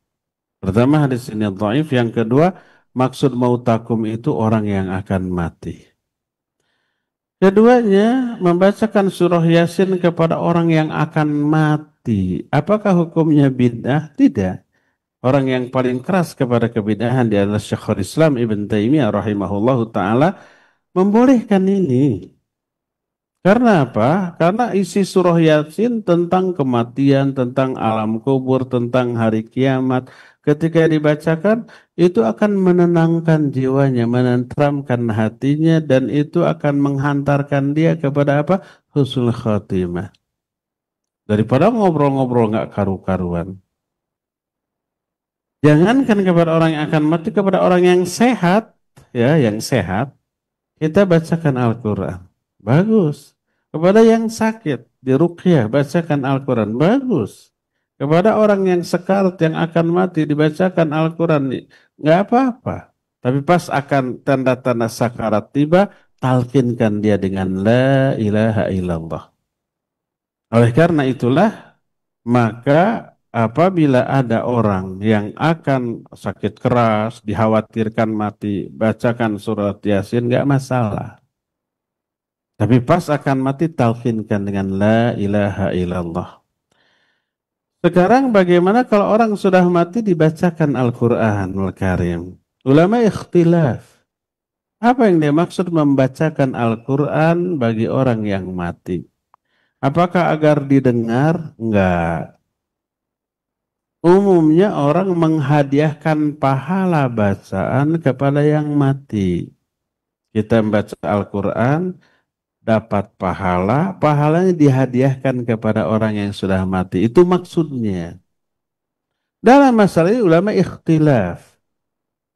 Pertama hadis ini dhaif, yang kedua maksud mautakum itu orang yang akan mati. Keduanya membacakan surah Yasin kepada orang yang akan mati. Apakah hukumnya bid'ah? Tidak. Orang yang paling keras kepada kebid'ahan dia adalah Syekhul Islam Ibn Taimiyah rahimahullahu ta'ala membolehkan ini. Karena apa? Karena isi surah Yasin tentang kematian, tentang alam kubur, tentang hari kiamat. Ketika dibacakan, itu akan menenangkan jiwanya, menenteramkan hatinya, dan itu akan menghantarkan dia kepada apa? Husnul khatimah. Daripada ngobrol-ngobrol nggak karu-karuan. Jangankan kepada orang yang akan mati, kepada orang yang sehat, ya, yang sehat, kita bacakan Al-Quran. Bagus. Kepada yang sakit, diruqyah, bacakan Al-Quran. Bagus. Kepada orang yang sekarat, yang akan mati, dibacakan Al-Quran. Nggak apa-apa. Tapi pas akan tanda-tanda sakarat tiba, talqinkan dia dengan la ilaha illallah. Oleh karena itulah, maka apabila ada orang yang akan sakit keras, dikhawatirkan mati, bacakan surat Yasin, nggak masalah. Tapi pas akan mati, talqinkan dengan la ilaha illallah. Sekarang bagaimana kalau orang sudah mati dibacakan Al-Quranul Karim? Ulama ikhtilaf. Apa yang dia maksud membacakan Al-Quran bagi orang yang mati? Apakah agar didengar? Enggak. Umumnya orang menghadiahkan pahala bacaan kepada yang mati. Kita membaca Al-Quran, dapat pahala, pahalanya dihadiahkan kepada orang yang sudah mati. Itu maksudnya. Dalam masalah ini ulama ikhtilaf.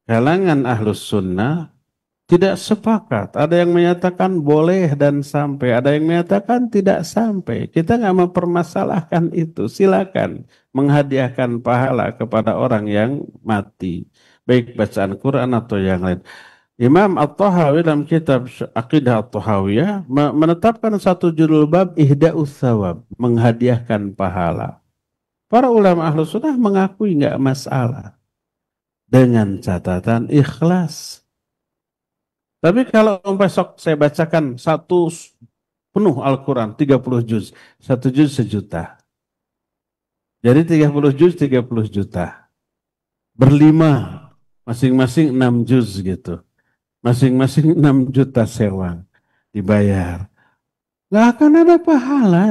Kalangan ahlus sunnah tidak sepakat. Ada yang menyatakan boleh dan sampai. Ada yang menyatakan tidak sampai. Kita nggak mempermasalahkan itu. Silakan menghadiahkan pahala kepada orang yang mati. Baik bacaan Quran atau yang lain. Imam At-Tahawi dalam kitab Aqidah At-Tahawiyah menetapkan satu judul bab Ihda'us Thawab, menghadiahkan pahala. Para ulama Ahlus Sunnah mengakui nggak masalah dengan catatan ikhlas. Tapi kalau besok saya bacakan satu penuh Al-Quran 30 juz, satu juz sejuta. Jadi 30 juz 30 juta. Berlima, masing-masing 6 juz gitu. Masing-masing 6 juta sewa dibayar. Nggak akan ada pahala.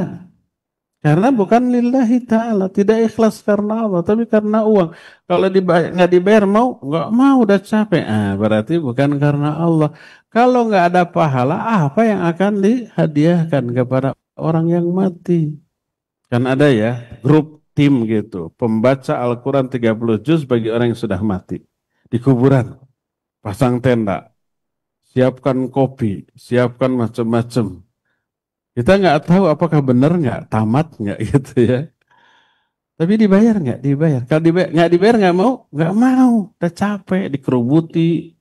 Karena bukan lillahi ta'ala. Tidak ikhlas karena Allah, tapi karena uang. Kalau nggak dibayar mau? Nggak mau, udah capek. Berarti bukan karena Allah. Kalau nggak ada pahala, apa yang akan dihadiahkan kepada orang yang mati? Kan ada ya, grup tim gitu. Pembaca Al-Quran 30 juz bagi orang yang sudah mati. Di kuburan. Pasang tenda. Siapkan kopi, siapkan macam-macam. Kita nggak tahu apakah benar nggak, tamat nggak gitu ya. Tapi dibayar nggak? Dibayar. Kalau nggak dibayar nggak mau, udah capek, dikerubuti,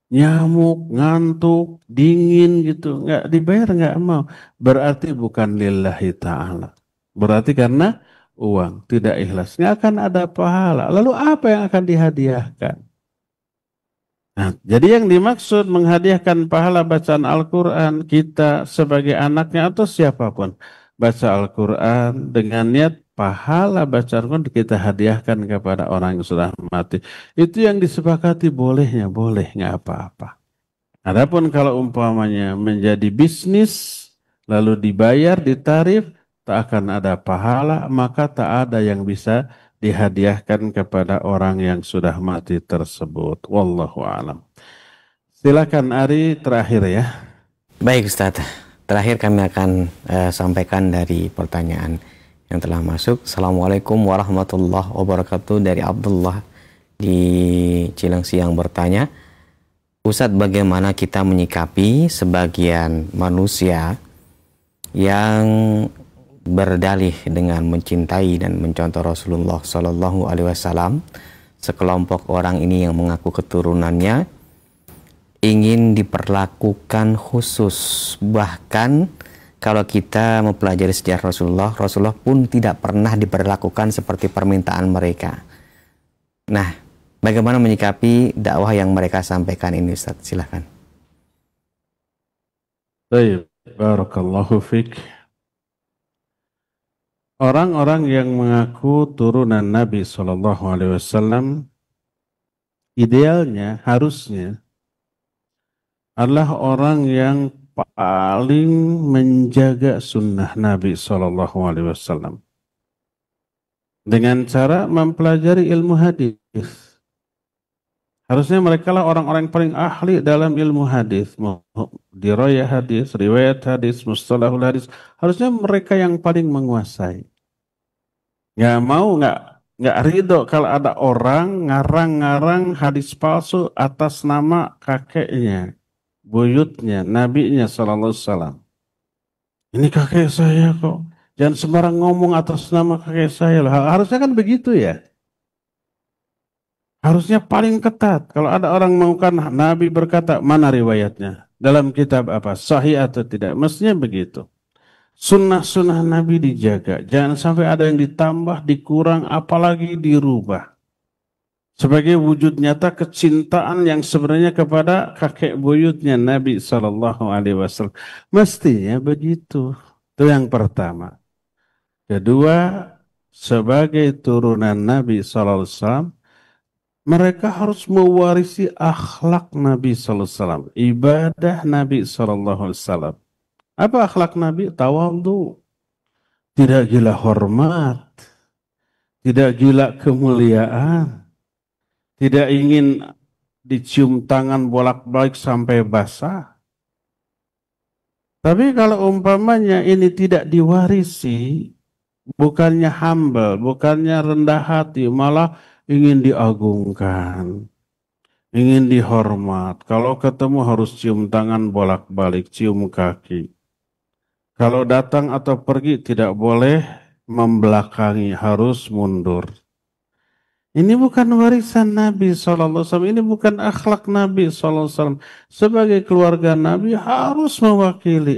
nyamuk, ngantuk, dingin gitu, nggak dibayar nggak mau. Berarti bukan lillahi ta'ala. Berarti karena uang, tidak ikhlas, nggak akan ada pahala. Lalu apa yang akan dihadiahkan? Nah, jadi yang dimaksud menghadiahkan pahala bacaan Al-Quran, kita sebagai anaknya atau siapapun baca Al-Quran dengan niat pahala baca Al-Quran kita hadiahkan kepada orang yang sudah mati. Itu yang disepakati bolehnya, boleh, nggak apa-apa. Adapun kalau umpamanya menjadi bisnis, lalu dibayar, ditarif, tak akan ada pahala, maka tak ada yang bisa dihadiahkan kepada orang yang sudah mati tersebut. Wallahu a'lam. Silakan Ari, terakhir ya. Baik Ustaz, terakhir kami akan sampaikan dari pertanyaan yang telah masuk. Assalamualaikum warahmatullahi wabarakatuh, dari Abdullah di Cilengsi yang bertanya, Ustaz, bagaimana kita menyikapi sebagian manusia yang berdalih dengan mencintai dan mencontoh Rasulullah Shallallahu Alaihi Wasallam? Sekelompok orang ini yang mengaku keturunannya ingin diperlakukan khusus, bahkan kalau kita mempelajari sejarah Rasulullah pun tidak pernah diperlakukan seperti permintaan mereka. Nah, bagaimana menyikapi dakwah yang mereka sampaikan ini, Ustaz? Silakan. Baik, barakallahu fiik. Orang-orang yang mengaku turunan Nabi Shallallahu Alaihi Wasallam idealnya, harusnya adalah orang yang paling menjaga sunnah Nabi Shallallahu Alaihi Wasallam dengan cara mempelajari ilmu hadis. Harusnya mereka lah orang-orang yang paling ahli dalam ilmu hadis, dirayah hadis, riwayat hadis, mustalahul hadis. Harusnya mereka yang paling menguasai. Nggak ridho kalau ada orang ngarang-ngarang hadis palsu atas nama kakeknya, buyutnya, nabinya sallallahu alaihi wasallam. Ini kakek saya kok. Jangan sembarang ngomong atas nama kakek saya. Harusnya kan begitu ya. Harusnya paling ketat. Kalau ada orang mengumumkan Nabi berkata, mana riwayatnya? Dalam kitab apa? Sahih atau tidak? Mestinya begitu. Sunnah-sunnah Nabi dijaga. Jangan sampai ada yang ditambah, dikurang, apalagi dirubah. Sebagai wujud nyata kecintaan yang sebenarnya kepada kakek buyutnya Nabi Sallallahu Alaihi Wasallam. Mestinya begitu. Itu yang pertama. Kedua, sebagai turunan Nabi Sallallahu Alaihi Wasallam, mereka harus mewarisi akhlak Nabi Sallallahu Alaihi Wasallam, ibadah Nabi Sallallahu Alaihi Wasallam. Apa akhlak Nabi? Tawadhu, tidak gila hormat, tidak gila kemuliaan, tidak ingin dicium tangan bolak-balik sampai basah. Tapi kalau umpamanya ini tidak diwarisi, bukannya humble, bukannya rendah hati, malah ingin diagungkan, ingin dihormat. Kalau ketemu harus cium tangan bolak-balik, cium kaki. Kalau datang atau pergi tidak boleh membelakangi, harus mundur. Ini bukan warisan Nabi SAW, ini bukan akhlak Nabi SAW. Sebagai keluarga Nabi harus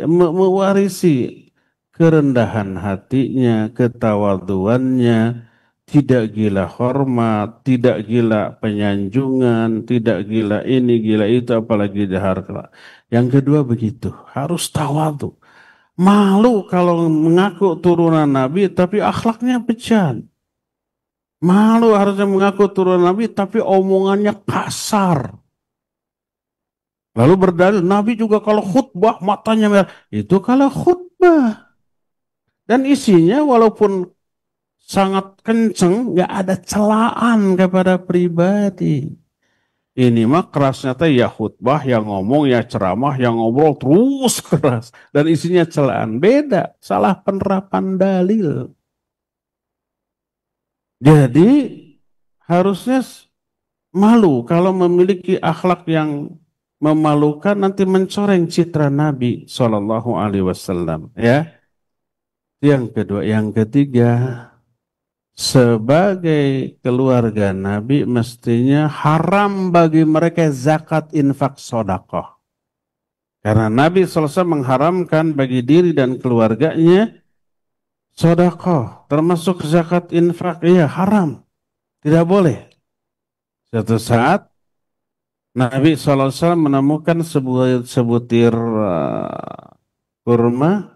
mewarisi kerendahan hatinya, ketawaduannya, tidak gila hormat, tidak gila penyanjungan, tidak gila ini, gila itu, apalagi harta. Yang kedua begitu, harus tawadu. Malu kalau mengaku turunan Nabi tapi akhlaknya bejat. Malu harusnya mengaku turunan Nabi tapi omongannya kasar. Lalu berdalil Nabi juga kalau khutbah matanya merah. Itu kalau khutbah. Dan isinya walaupun sangat kenceng, nggak ada celaan kepada pribadi. Ini mah kerasnya teh ya khutbah, yang ngomong, ya ceramah, yang ngobrol terus keras. Dan isinya celaan. Beda, salah penerapan dalil. Jadi harusnya malu kalau memiliki akhlak yang memalukan, nanti mencoreng citra Nabi Shallallahu Alaihi Wasallam. Ya, yang kedua, yang ketiga, sebagai keluarga Nabi mestinya haram bagi mereka zakat, infak, sedekah. Karena Nabi SAW mengharamkan bagi diri dan keluarganya sedekah, termasuk zakat, infak, ya haram, tidak boleh. Suatu saat Nabi SAW menemukan sebutir kurma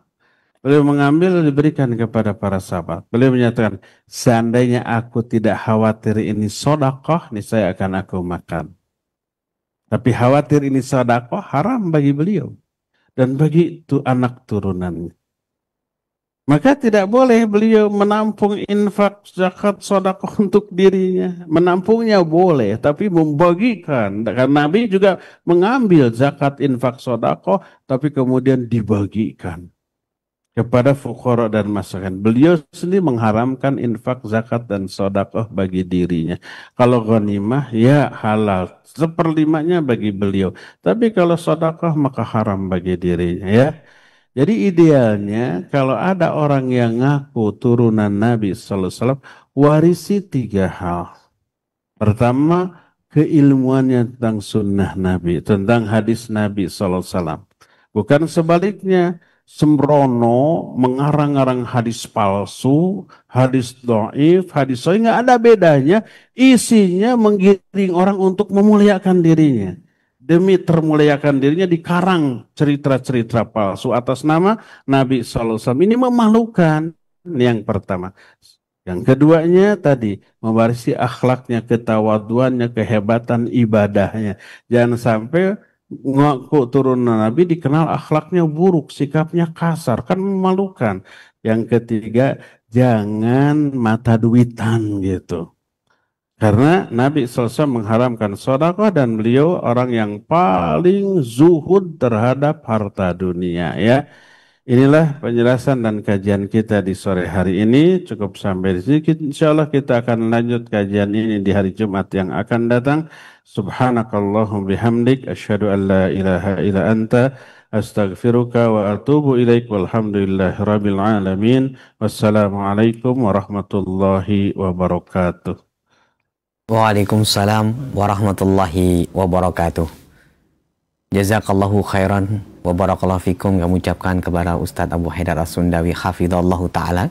Beliau mengambil diberikan kepada para sahabat. Beliau menyatakan, seandainya aku tidak khawatir ini sedekah, niscaya akan aku makan. Tapi khawatir ini sedekah haram bagi beliau dan bagi itu anak turunannya. Maka tidak boleh beliau menampung infak, zakat, sedekah untuk dirinya. Menampungnya boleh, tapi membagikan. Karena Nabi juga mengambil zakat, infak, sedekah, tapi kemudian dibagikan kepada fuqara dan masakin. Beliau sendiri mengharamkan infak, zakat, dan sedekah bagi dirinya. Kalau ghanimah, ya halal. 1/5 bagi beliau. Tapi kalau sedekah, maka haram bagi dirinya, ya. Jadi idealnya kalau ada orang yang ngaku turunan Nabi Sallallahu Alaihi Wasallam, warisi 3 hal. Pertama, keilmuannya tentang sunnah Nabi, tentang hadis Nabi Sallallahu Alaihi Wasallam. Bukan sebaliknya, sembrono mengarang-arang hadis palsu, hadis dhaif, hadis sahih, nggak ada bedanya. Isinya menggiring orang untuk memuliakan dirinya. Demi termuliakan dirinya dikarang cerita-cerita palsu atas nama Nabi Sallallahu Alaihi Wasallam. Ini memalukan. Ini yang pertama. Yang keduanya tadi mewarisi akhlaknya, ketawaduannya, kehebatan ibadahnya. Jangan sampai ngaku turunan Nabi dikenal akhlaknya buruk, sikapnya kasar, kan memalukan. Yang ketiga, jangan mata duitan gitu. Karena Nabi SAW mengharamkan sedekah dan beliau orang yang paling zuhud terhadap harta dunia, ya. Inilah penjelasan dan kajian kita di sore hari ini. Cukup sampai di sini. Insya Allah kita akan lanjut kajian ini di hari Jumat yang akan datang. Subhanakallahum bihamdik. Asyhadu an la ilaha illa anta. Astaghfiruka wa atubu ilaik. Walhamdulillahi rabbil alamin. Wassalamualaikum warahmatullahi wabarakatuh. Waalaikumsalam warahmatullahi wabarakatuh. Jazakallahu khairan wa barakallahu fikum, kami ucapkan kepada Ustadz Abu Haidar As-Sundawi hafizallahu ta'ala.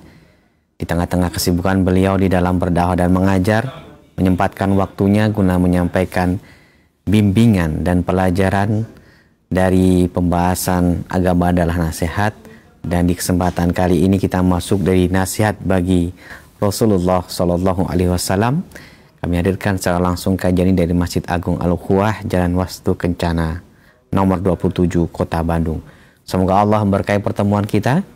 Di tengah-tengah kesibukan beliau di dalam berdakwah dan mengajar, menyempatkan waktunya guna menyampaikan bimbingan dan pelajaran dari pembahasan agama adalah nasihat. Dan di kesempatan kali ini kita masuk dari nasihat bagi Rasulullah Sallallahu Alaihi Wasallam. Kami hadirkan secara langsung kajian ini dari Masjid Agung Al-Ukhuwah, Jalan Wastu Kencana, nomor 27, Kota Bandung. Semoga Allah memberkahi pertemuan kita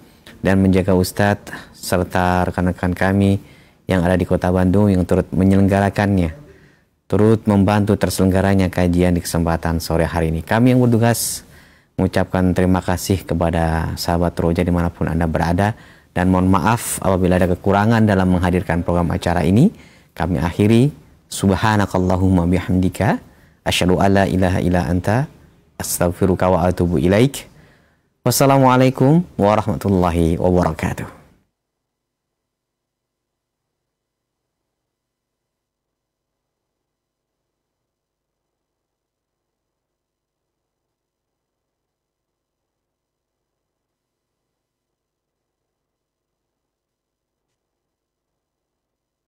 dan menjaga Ustadz serta rekan-rekan kami yang ada di Kota Bandung yang turut menyelenggarakannya, turut membantu terselenggaranya kajian di kesempatan sore hari ini. Kami yang bertugas mengucapkan terima kasih kepada sahabat Roja dimanapun Anda berada, dan mohon maaf apabila ada kekurangan dalam menghadirkan program acara ini. Kami akhiri, subhanakallahumma bihamdika, asyhadu alla ilaha illa anta, astaghfiruka wa atubu ilaik. Wassalamualaikum warahmatullahi wabarakatuh.